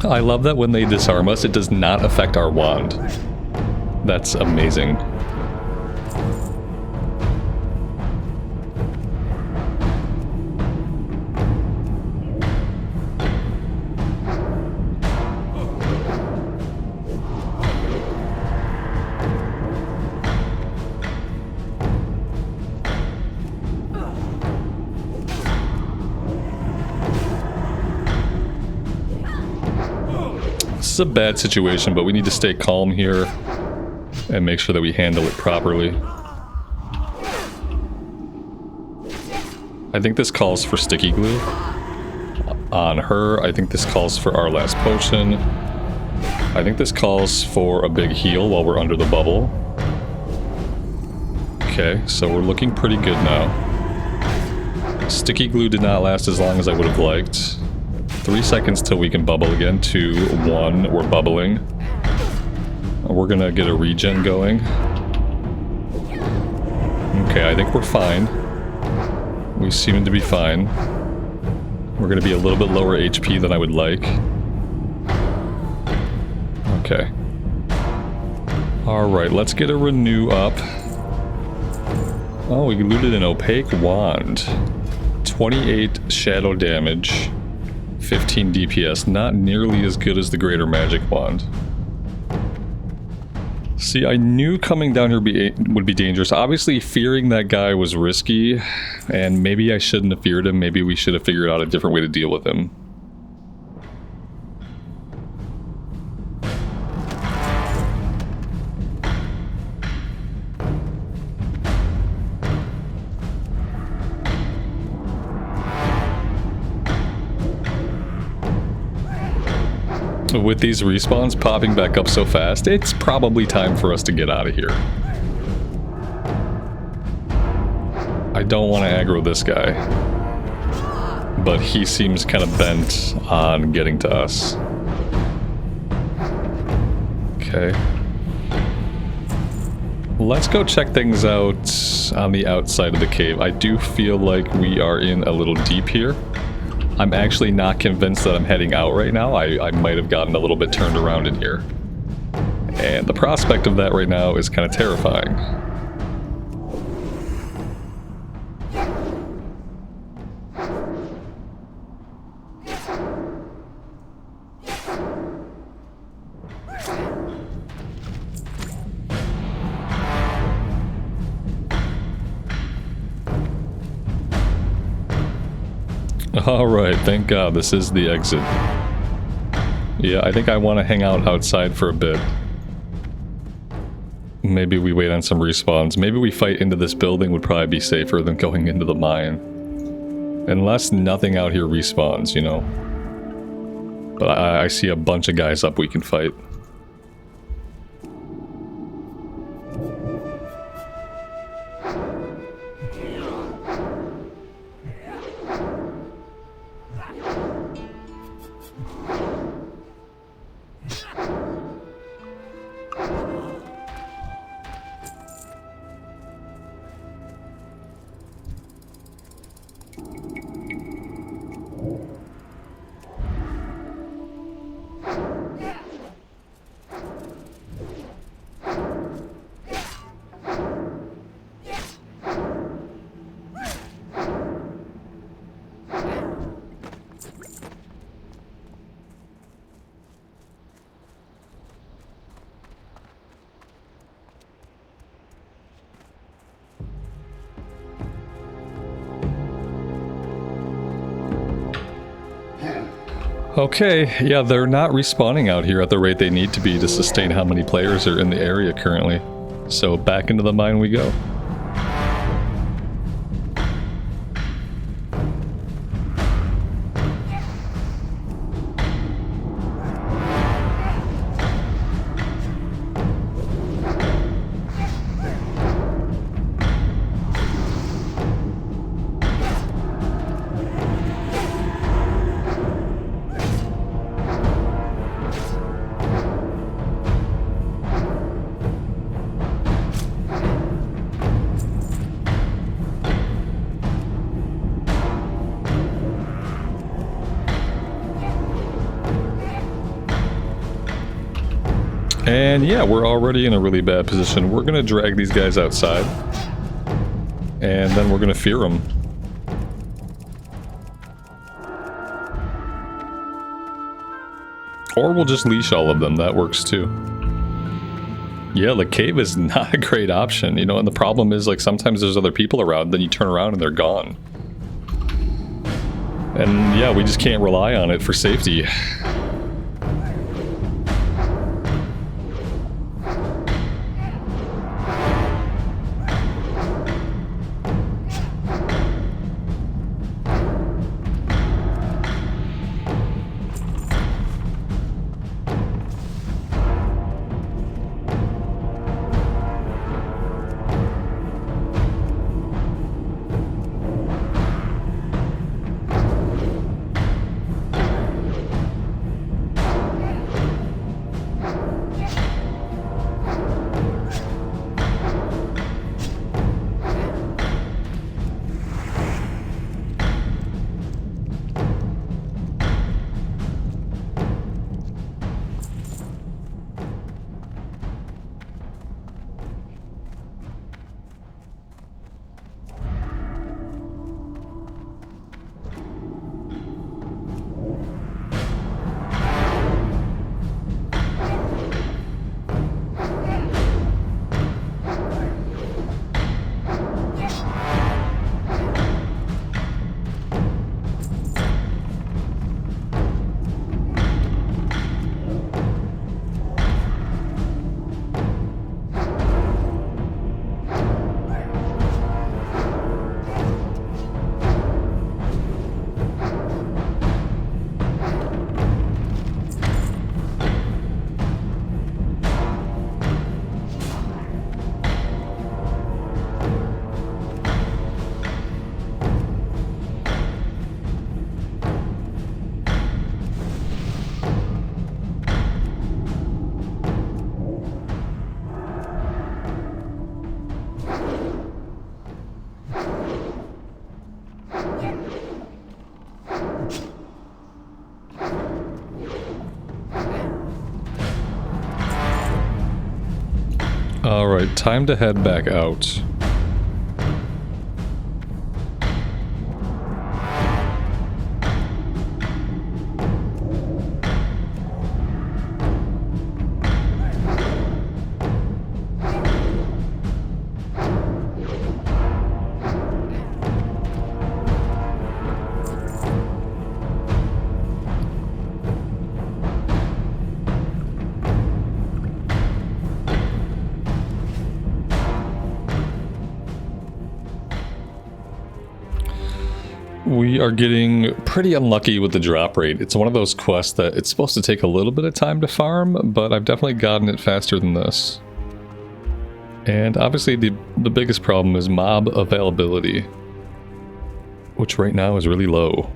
I love that when they disarm us, it does not affect our wand. That's amazing. This is a bad situation, but we need to stay calm here and make sure that we handle it properly. I think this calls for sticky glue on her. I think this calls for our last potion. I think this calls for a big heal while we're under the bubble. Okay, so we're looking pretty good now. Sticky glue did not last as long as I would have liked. 3 seconds till we can bubble again. 2, 1, we're bubbling. We're gonna get a regen going. Okay, I think we're fine. We seem to be fine. We're going to be a little bit lower HP than I would like. Okay. Alright, let's get a renew up. Oh, we looted an opaque wand. 28 shadow damage. 15 DPS. Not nearly as good as the greater magic wand. See, I knew coming down here would be dangerous. Obviously, fearing that guy was risky, and maybe I shouldn't have feared him. Maybe we should have figured out a different way to deal with him. With these respawns popping back up so fast, it's probably time for us to get out of here. I don't want to aggro this guy, but he seems kind of bent on getting to us. Okay. Let's go check things out on the outside of the cave. I do feel like we are in a little deep here. I'm actually not convinced that I'm heading out right now. I might have gotten a little bit turned around in here. And the prospect of that right now is kind of terrifying. Alright, thank God this is the exit. Yeah, I think I want to hang out outside for a bit. Maybe we wait on some respawns. Maybe we fight into this building would probably be safer than going into the mine. Unless nothing out here respawns, you know. But I see a bunch of guys up we can fight. Okay, yeah, they're not respawning out here at the rate they need to be to sustain how many players are in the area currently. So back into the mine we go. And yeah, we're already in a really bad position. We're gonna drag these guys outside. And then we're gonna fear them. Or we'll just leash all of them, that works too. Yeah, the cave is not a great option, you know, and the problem is, like, sometimes there's other people around, then you turn around and they're gone. And yeah, we just can't rely on it for safety. Alright, time to head back out. We are getting pretty unlucky with the drop rate. It's one of those quests that it's supposed to take a little bit of time to farm, but I've definitely gotten it faster than this. And obviously the biggest problem is mob availability, which right now is really low.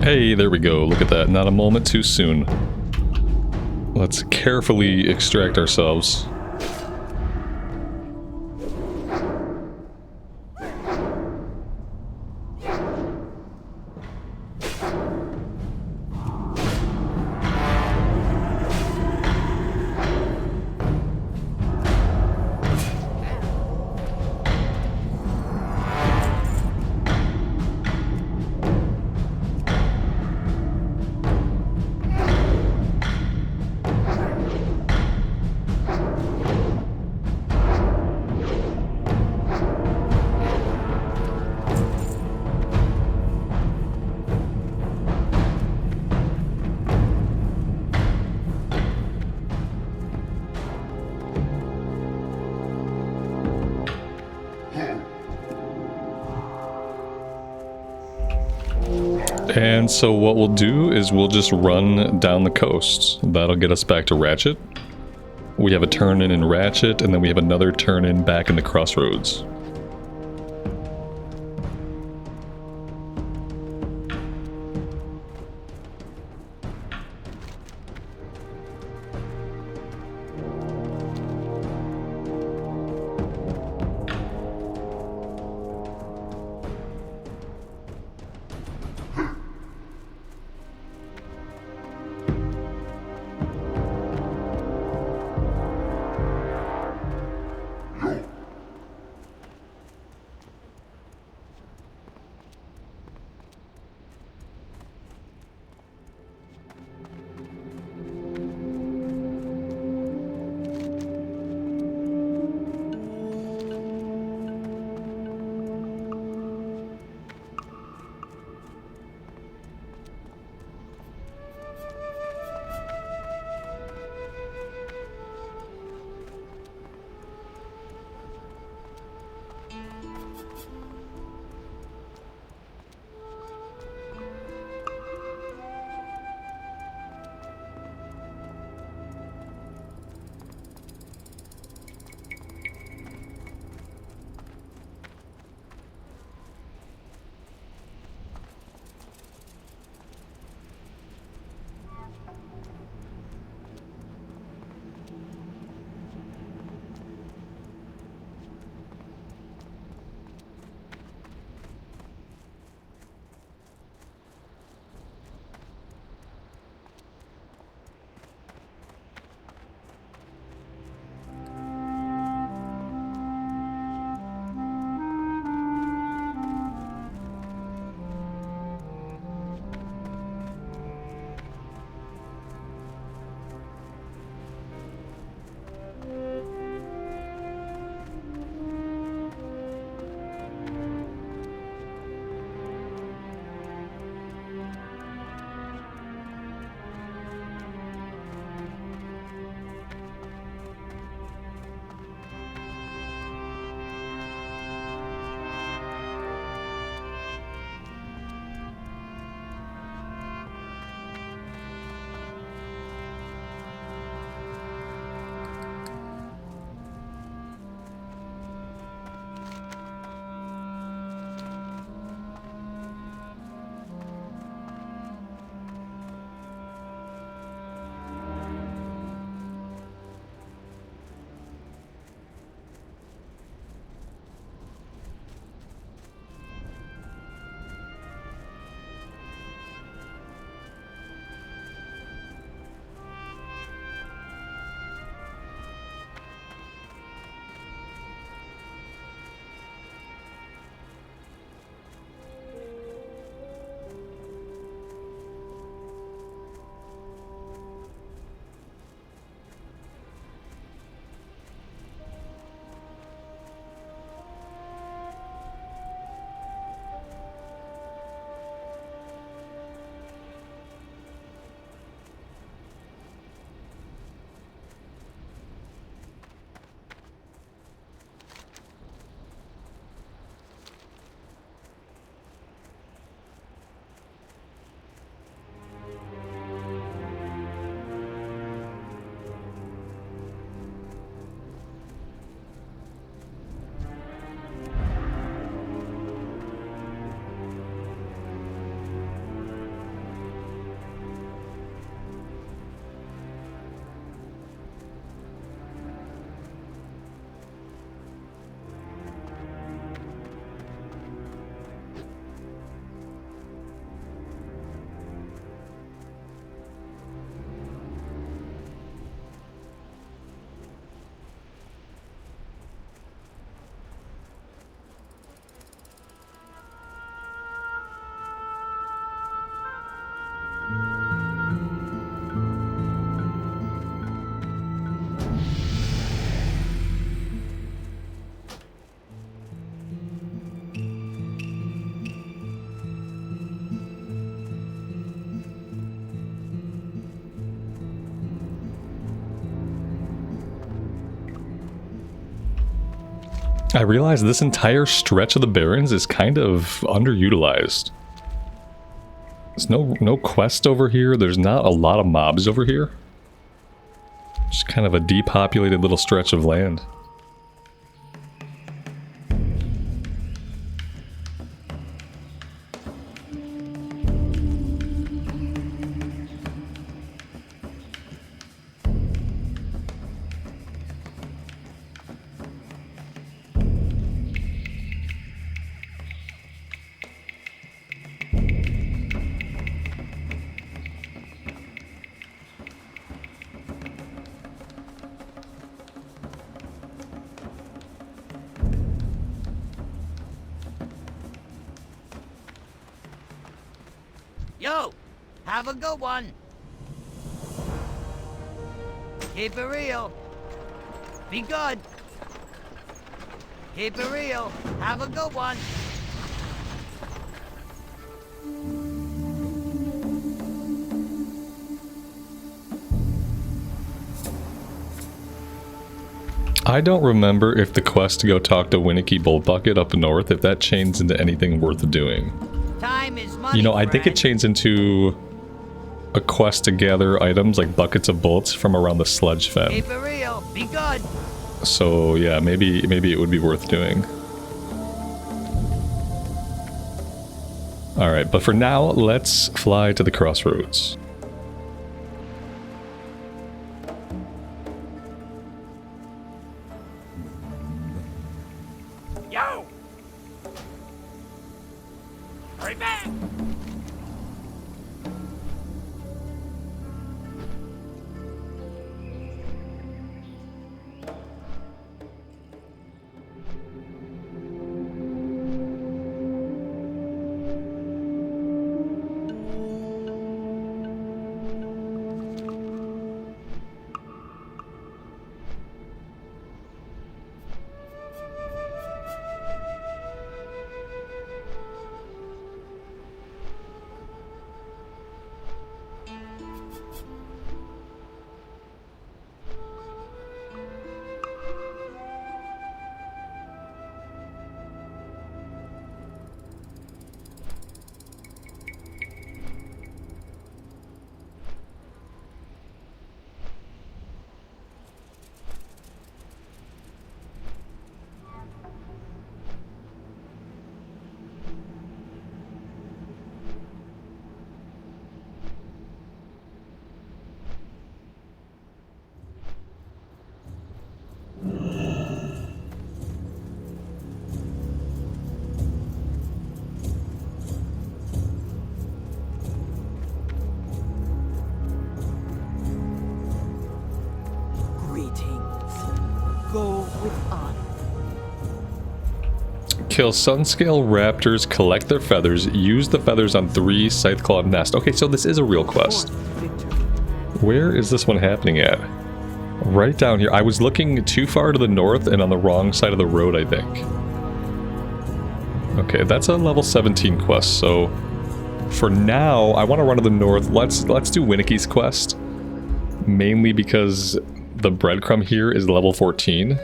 Hey, there we go. Look at that. Not a moment too soon. Let's carefully extract ourselves. And so what we'll do is we'll just run down the coast. That'll get us back to Ratchet. We have a turn in Ratchet, and then we have another turn in back in the Crossroads. I realize this entire stretch of the Barrens is kind of underutilized. There's no quest over here. There's not a lot of mobs over here. Just kind of a depopulated little stretch of land. Yo, have a good one. Keep it real. Be good. Keep it real. Have a good one. I don't remember if the quest to go talk to Winnicky Bullbucket up north, if that chains into anything worth doing. Time is money, You know, I think it friend. chains into a quest to gather items like buckets of bullets from around the Sludge Fen. Keep it real. Be good. So yeah, maybe it would be worth doing. Alright, but for now, let's fly to the crossroads. Yo! Hurry back! Go with honor. Kill Sunscale Raptors, collect their feathers, use the feathers on 3 Scytheclaw Nest. Okay, so this is a real quest. Where is this one happening at? Right down here. I was looking too far to the north and on the wrong side of the road, I think. Okay, that's a level 17 quest, so for now, I want to run to the north. Let's do Winnicky's quest. Mainly because the breadcrumb here is level 14.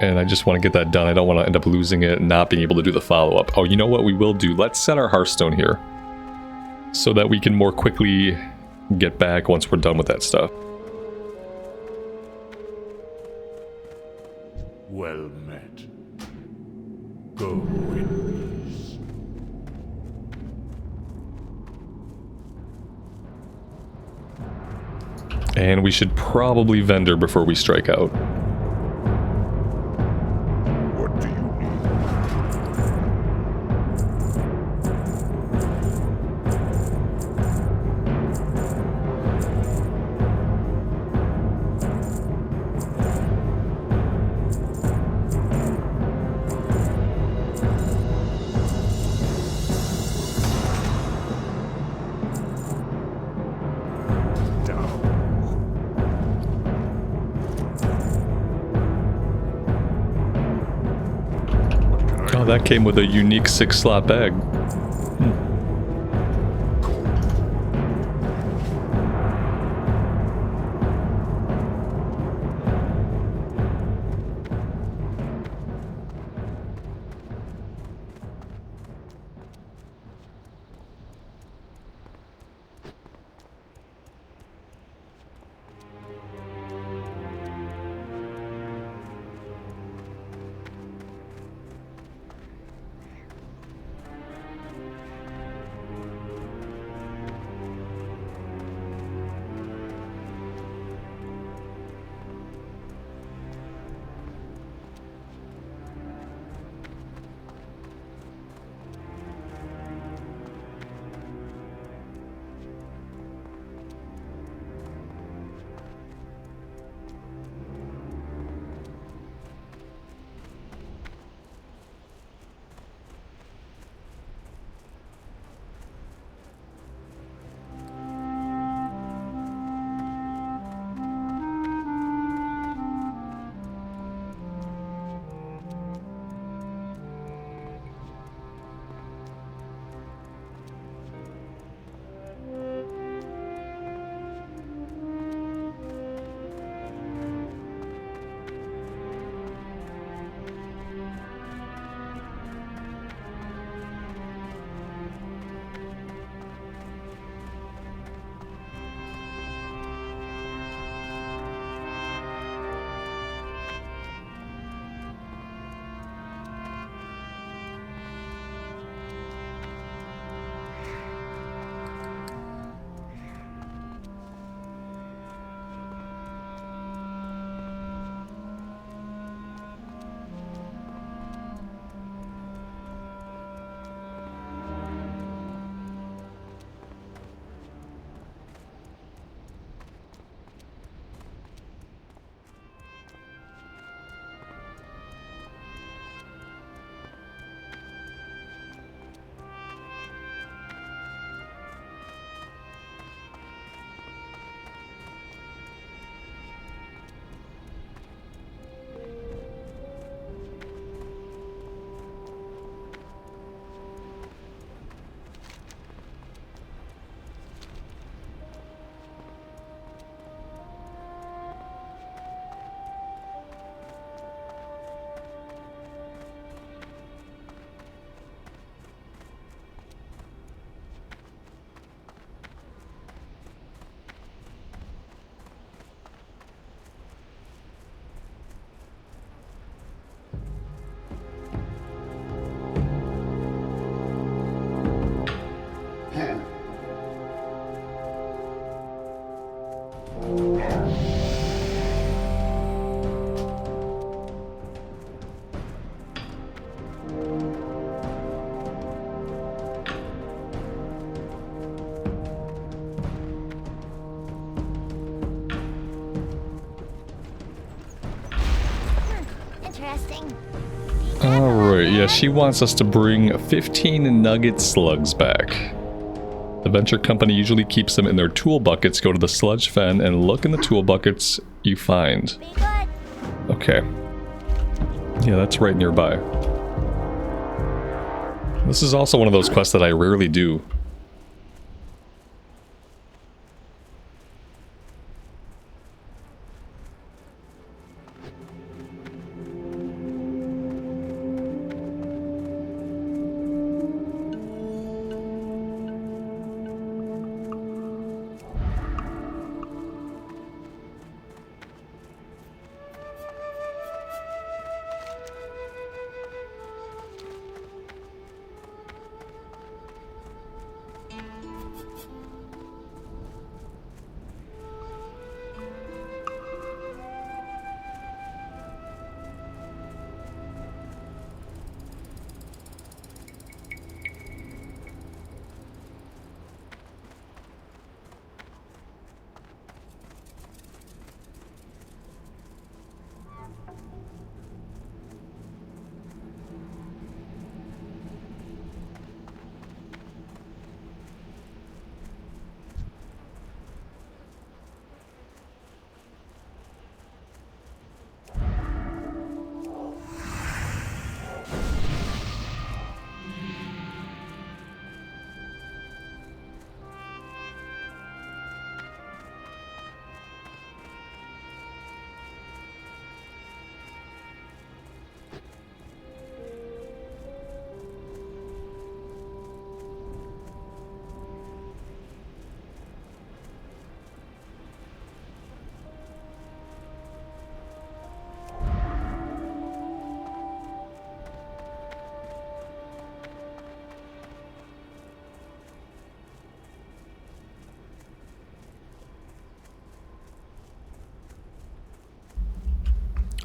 And I just want to get that done. I don't want to end up losing it and not being able to do the follow-up. Oh, you know what we will do? Let's set our Hearthstone here. So that we can more quickly get back once we're done with that stuff. Well met. Go in peace. And we should probably vendor before we strike out. What do you need? Down. Oh, that came with a unique 6-slot bag. interesting. Alright, yeah, she wants us to bring 15 nugget slugs back. The venture company usually keeps them in their tool buckets. Go to the Sludge Fen and look in the tool buckets you find. Be good. Okay. Yeah, that's right nearby. This is also one of those quests that I rarely do.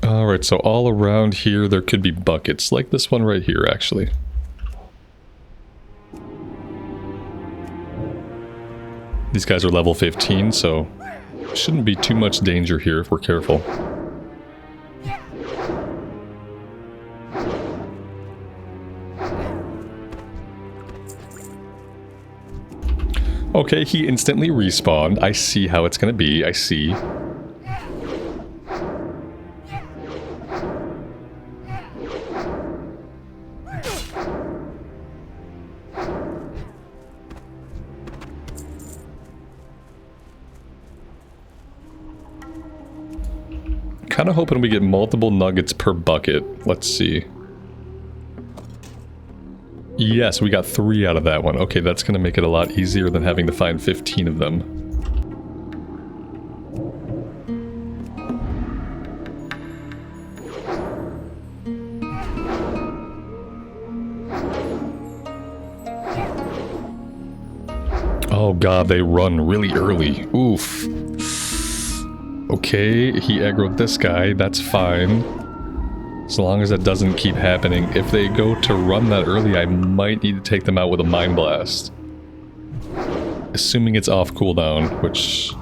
Alright, so all around here there could be buckets, like this one right here, actually. These guys are level 15, so shouldn't be too much danger here if we're careful. Okay, he instantly respawned. I see how it's gonna be, I see. Kind of hoping we get multiple nuggets per bucket. Let's see. Yes, we got 3 out of that one. Okay, that's going to make it a lot easier than having to find 15 of them. Oh god, they run really early. Oof. Okay, he aggroed this guy, that's fine. As long as that doesn't keep happening. If they go to run that early, I might need to take them out with a Mind Blast. Assuming it's off cooldown, which...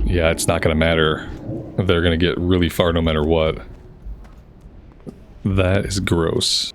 yeah, it's not gonna matter. They're gonna get really far no matter what. That is gross.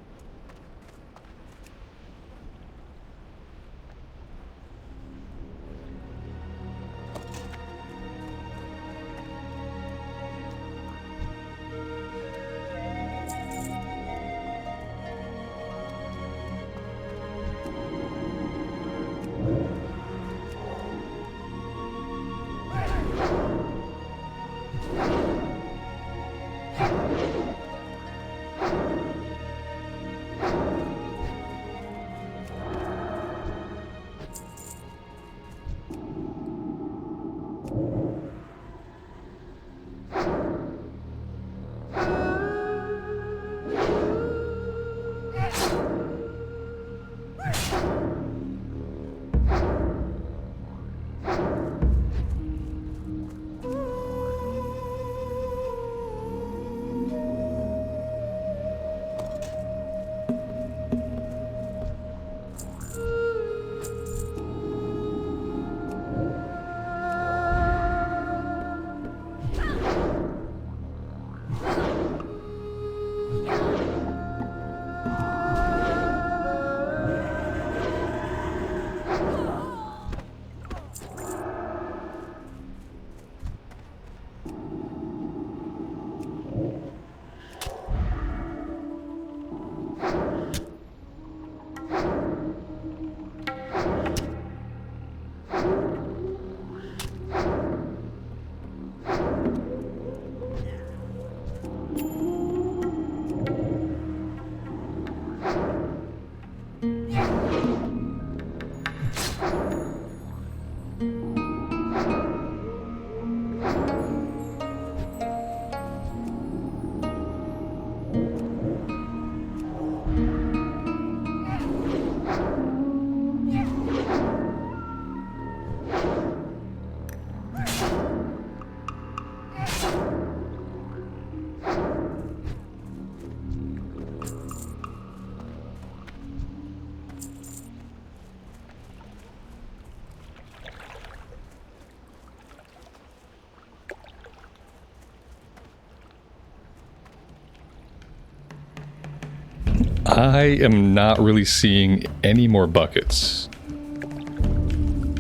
I am not really seeing any more buckets.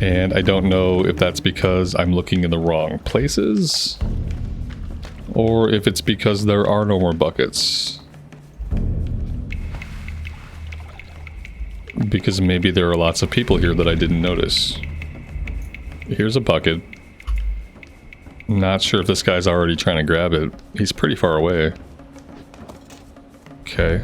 And I don't know if that's because I'm looking in the wrong places, or if it's because there are no more buckets. Because maybe there are lots of people here that I didn't notice. Here's a bucket. Not sure if this guy's already trying to grab it. He's pretty far away. Okay.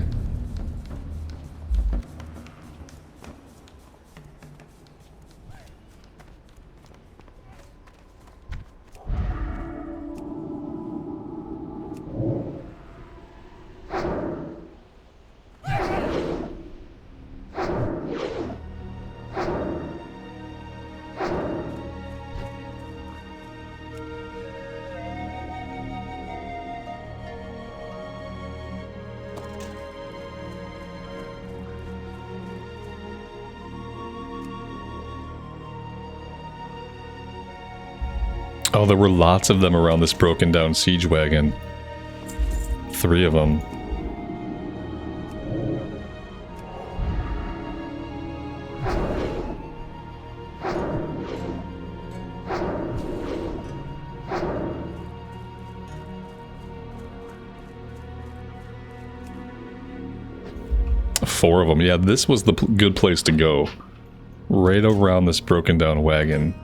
Oh, there were lots of them around this broken down siege wagon. 3 of them. Four of them. Yeah, this was the good place to go. Right around this broken down wagon.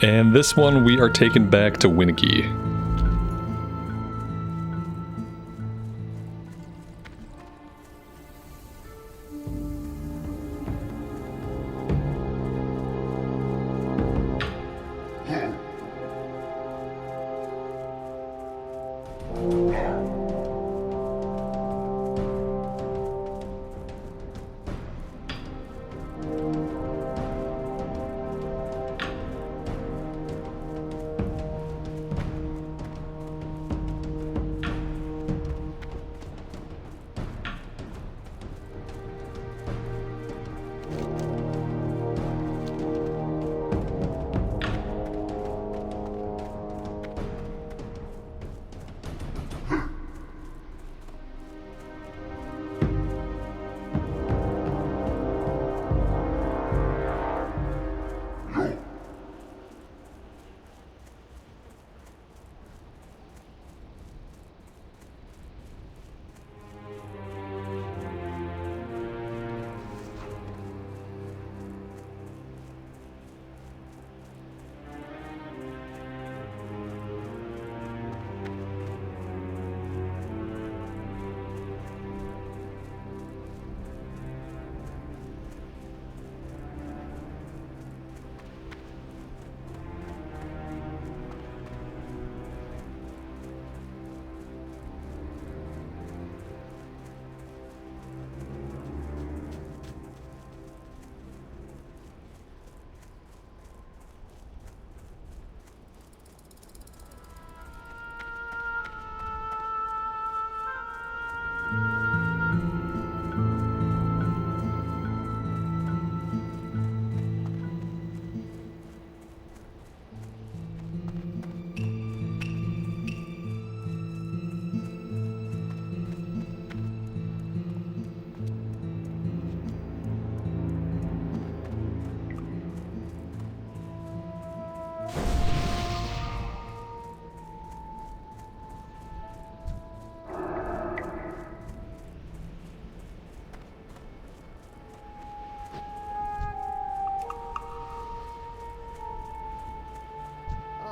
And this one we are taken back to Winnicky.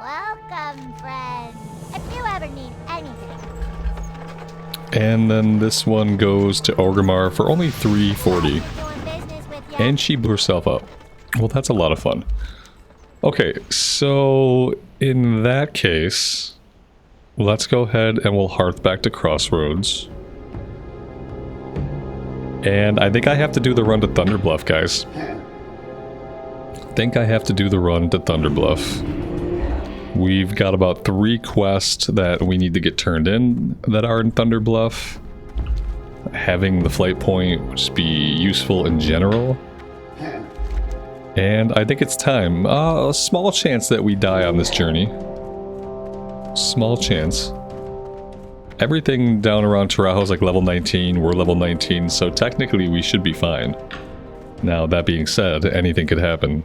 Welcome, friend. If you ever need anything. And then this one goes to Orgrimmar for only $340. Doing business with ya. And she blew herself up. Well, that's a lot of fun. Okay, so in that case, let's go ahead and we'll hearth back to Crossroads. And I think I have to do the run to Thunder Bluff, guys. I think I have to do the run to Thunder Bluff. We've got about 3 quests that we need to get turned in that are in Thunder Bluff. Having the flight point would just be useful in general. And I think it's time. A small chance that we die on this journey. Small chance. Everything down around Taurajo is like level 19. We're level 19, so technically we should be fine. Now, that being said, anything could happen.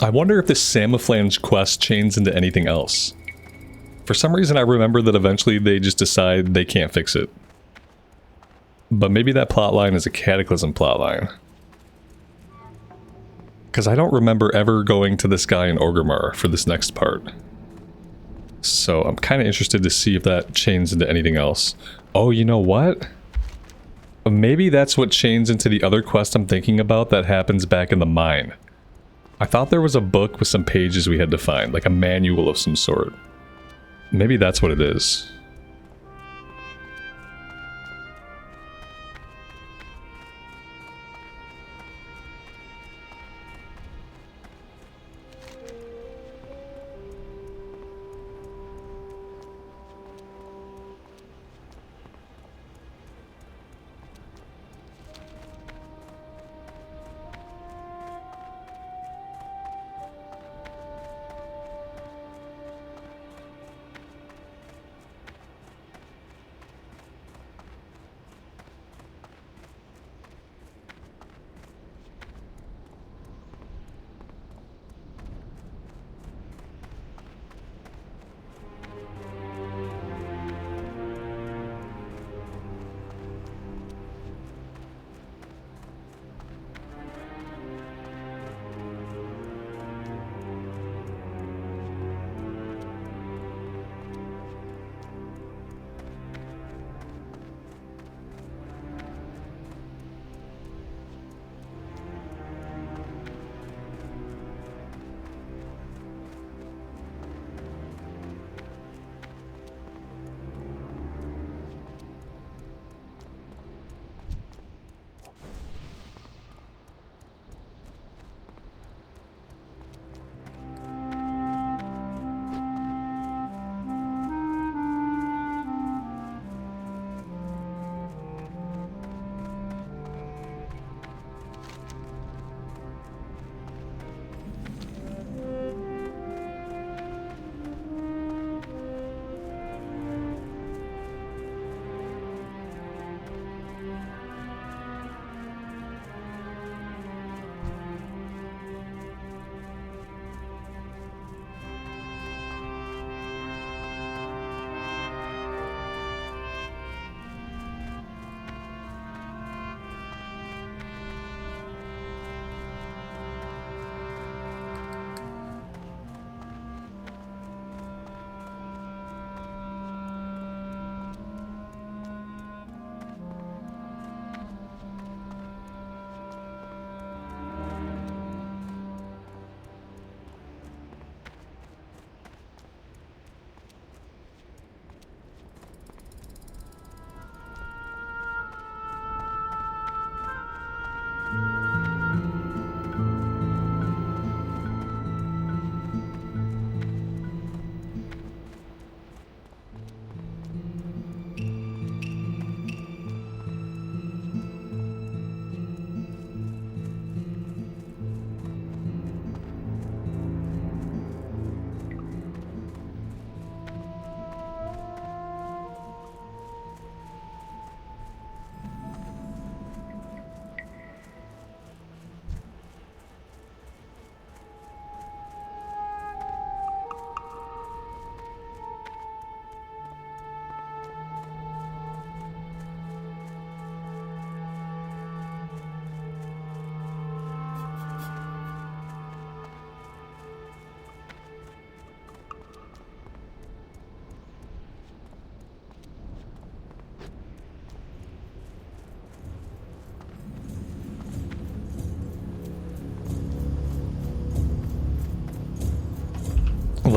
I wonder if this Samaflange quest chains into anything else. For some reason I remember that eventually they just decide they can't fix it. But maybe that plotline is a Cataclysm plotline. Because I don't remember ever going to this guy in Orgrimmar for this next part. So I'm kind of interested to see if that chains into anything else. Oh, you know what? Maybe that's what chains into the other quest I'm thinking about that happens back in the mine. I thought there was a book with some pages we had to find, like a manual of some sort. Maybe that's what it is.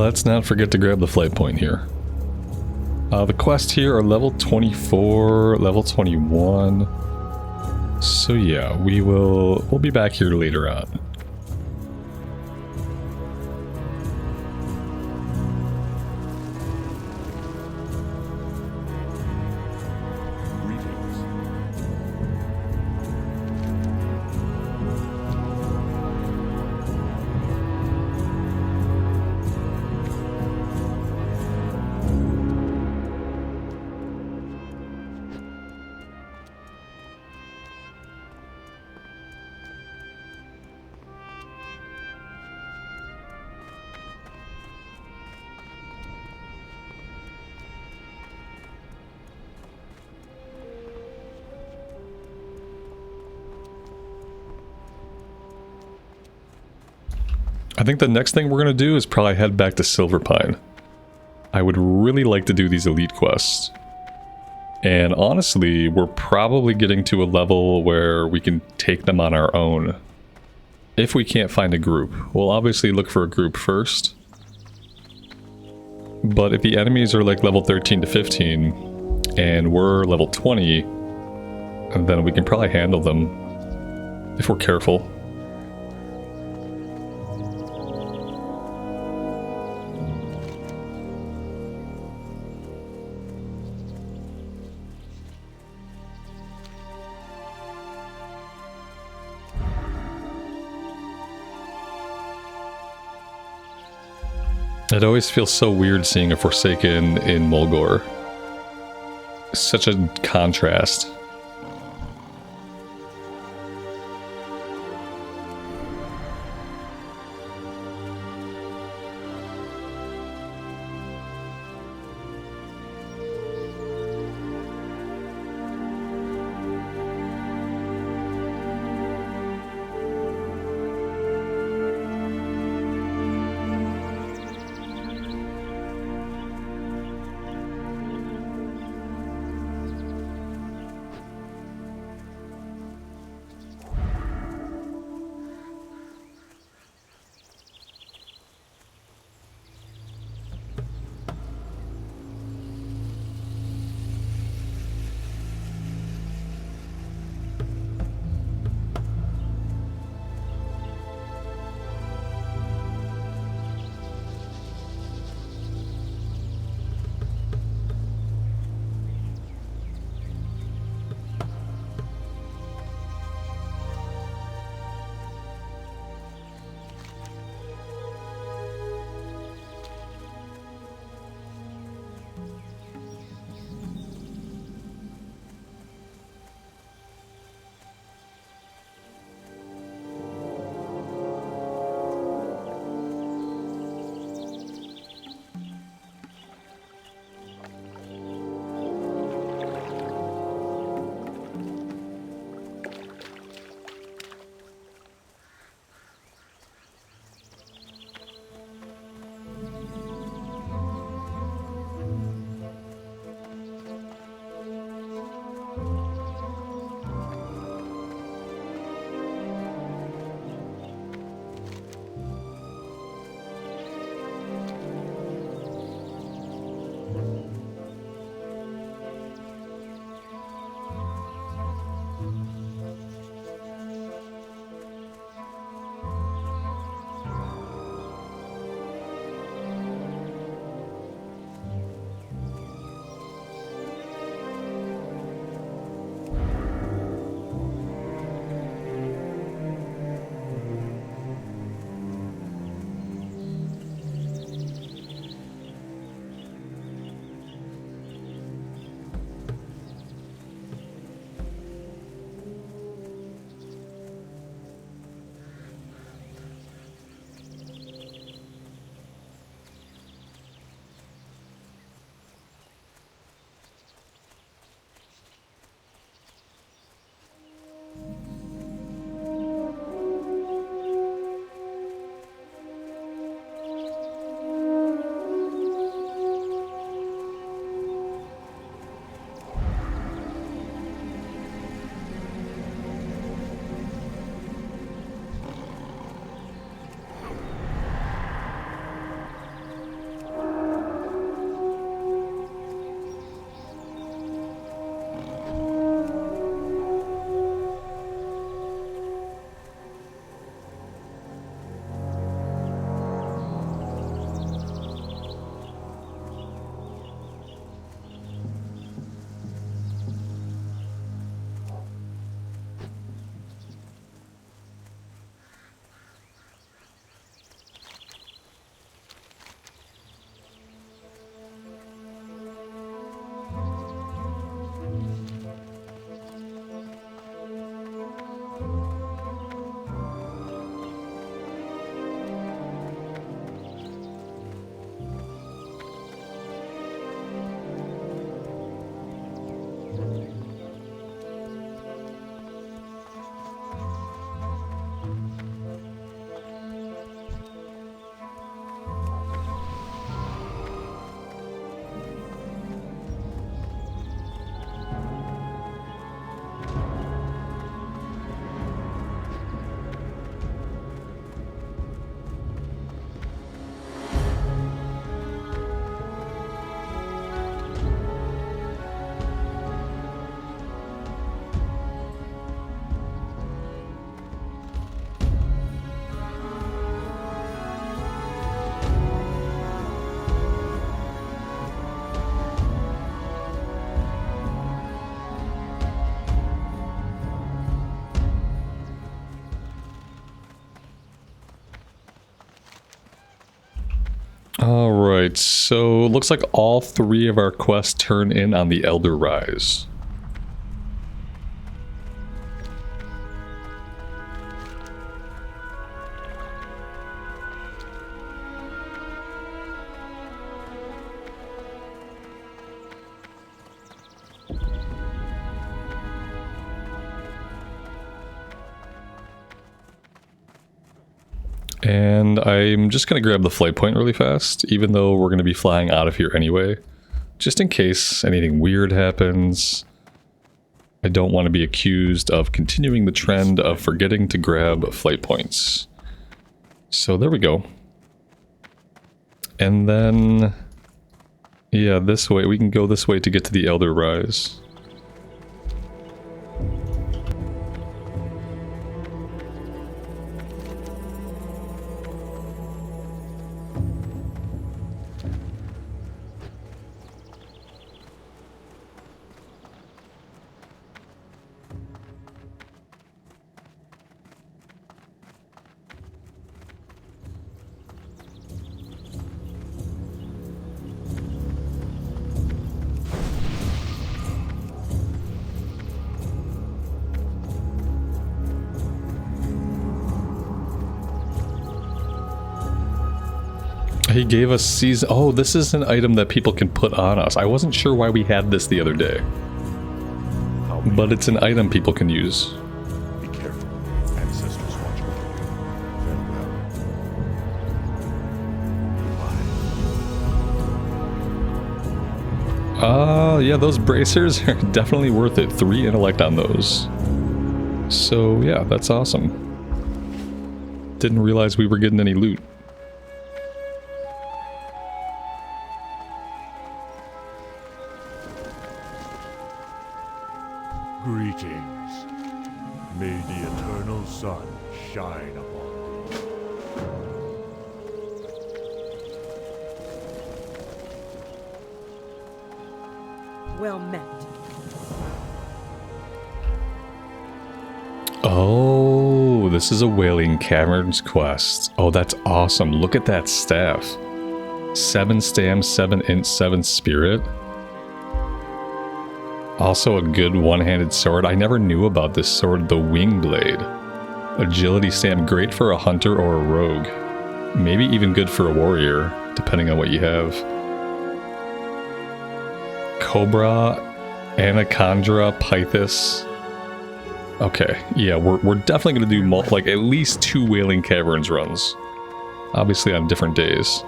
let's not forget to grab the flight point here. The quests here are level 24, level 21. So yeah, we'll be back here later on. I think the next thing we're going to do is probably head back to Silverpine. I would really like to do these elite quests. And honestly, we're probably getting to a level where we can take them on our own. If we can't find a group. We'll obviously look for a group first. But if the enemies are like level 13 to 15, and we're level 20, then we can probably handle them. If we're careful. It always feels so weird seeing a Forsaken in Mulgore. Such a contrast. Alright, so looks like all 3 of our quests turn in on the Elder Rise. And I'm just going to grab the flight point really fast, even though we're going to be flying out of here anyway. Just in case anything weird happens. I don't want to be accused of continuing the trend of forgetting to grab flight points. So there we go. And then... yeah, this way. We can go this way to get to the Elder Rise. He gave us season... oh, this is an item that people can put on us. I wasn't sure why we had this the other day. But it's an item people can use. Be careful. Ancestors watch over you. Farewell. Yeah, those bracers are definitely worth it. 3 intellect on those. So, yeah, that's awesome. Didn't realize we were getting any loot. Greetings. May the eternal sun shine upon you. Well met. Oh, this is a Wailing Caverns quest. Oh, that's awesome. Look at that staff. 7 stam, 7 int, 7 spirit. Also a good one-handed sword. I never knew about this sword, the Wing Blade. Agility stam, great for a hunter or a rogue. Maybe even good for a warrior, depending on what you have. Cobra, Anacondra, Pythus. Okay, yeah, we're definitely going to do like at least 2 Wailing Caverns runs. Obviously on different days.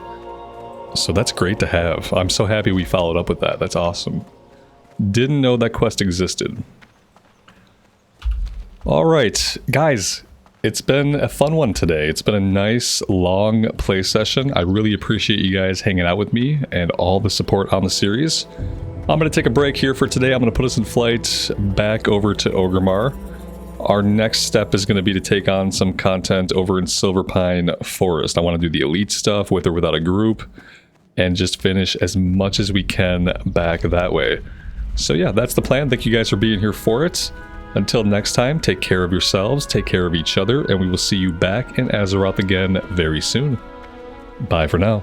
So that's great to have. I'm so happy we followed up with that. That's awesome. Didn't know that quest existed. Alright, guys. It's been a fun one today. It's been a nice, long play session. I really appreciate you guys hanging out with me and all the support on the series. I'm going to take a break here for today. I'm going to put us in flight back over to Orgrimmar. Our next step is going to be to take on some content over in Silverpine Forest. I want to do the elite stuff with or without a group and just finish as much as we can back that way. So yeah, that's the plan. Thank you guys for being here for it. Until next time, take care of yourselves, take care of each other, and we will see you back in Azeroth again very soon. Bye for now.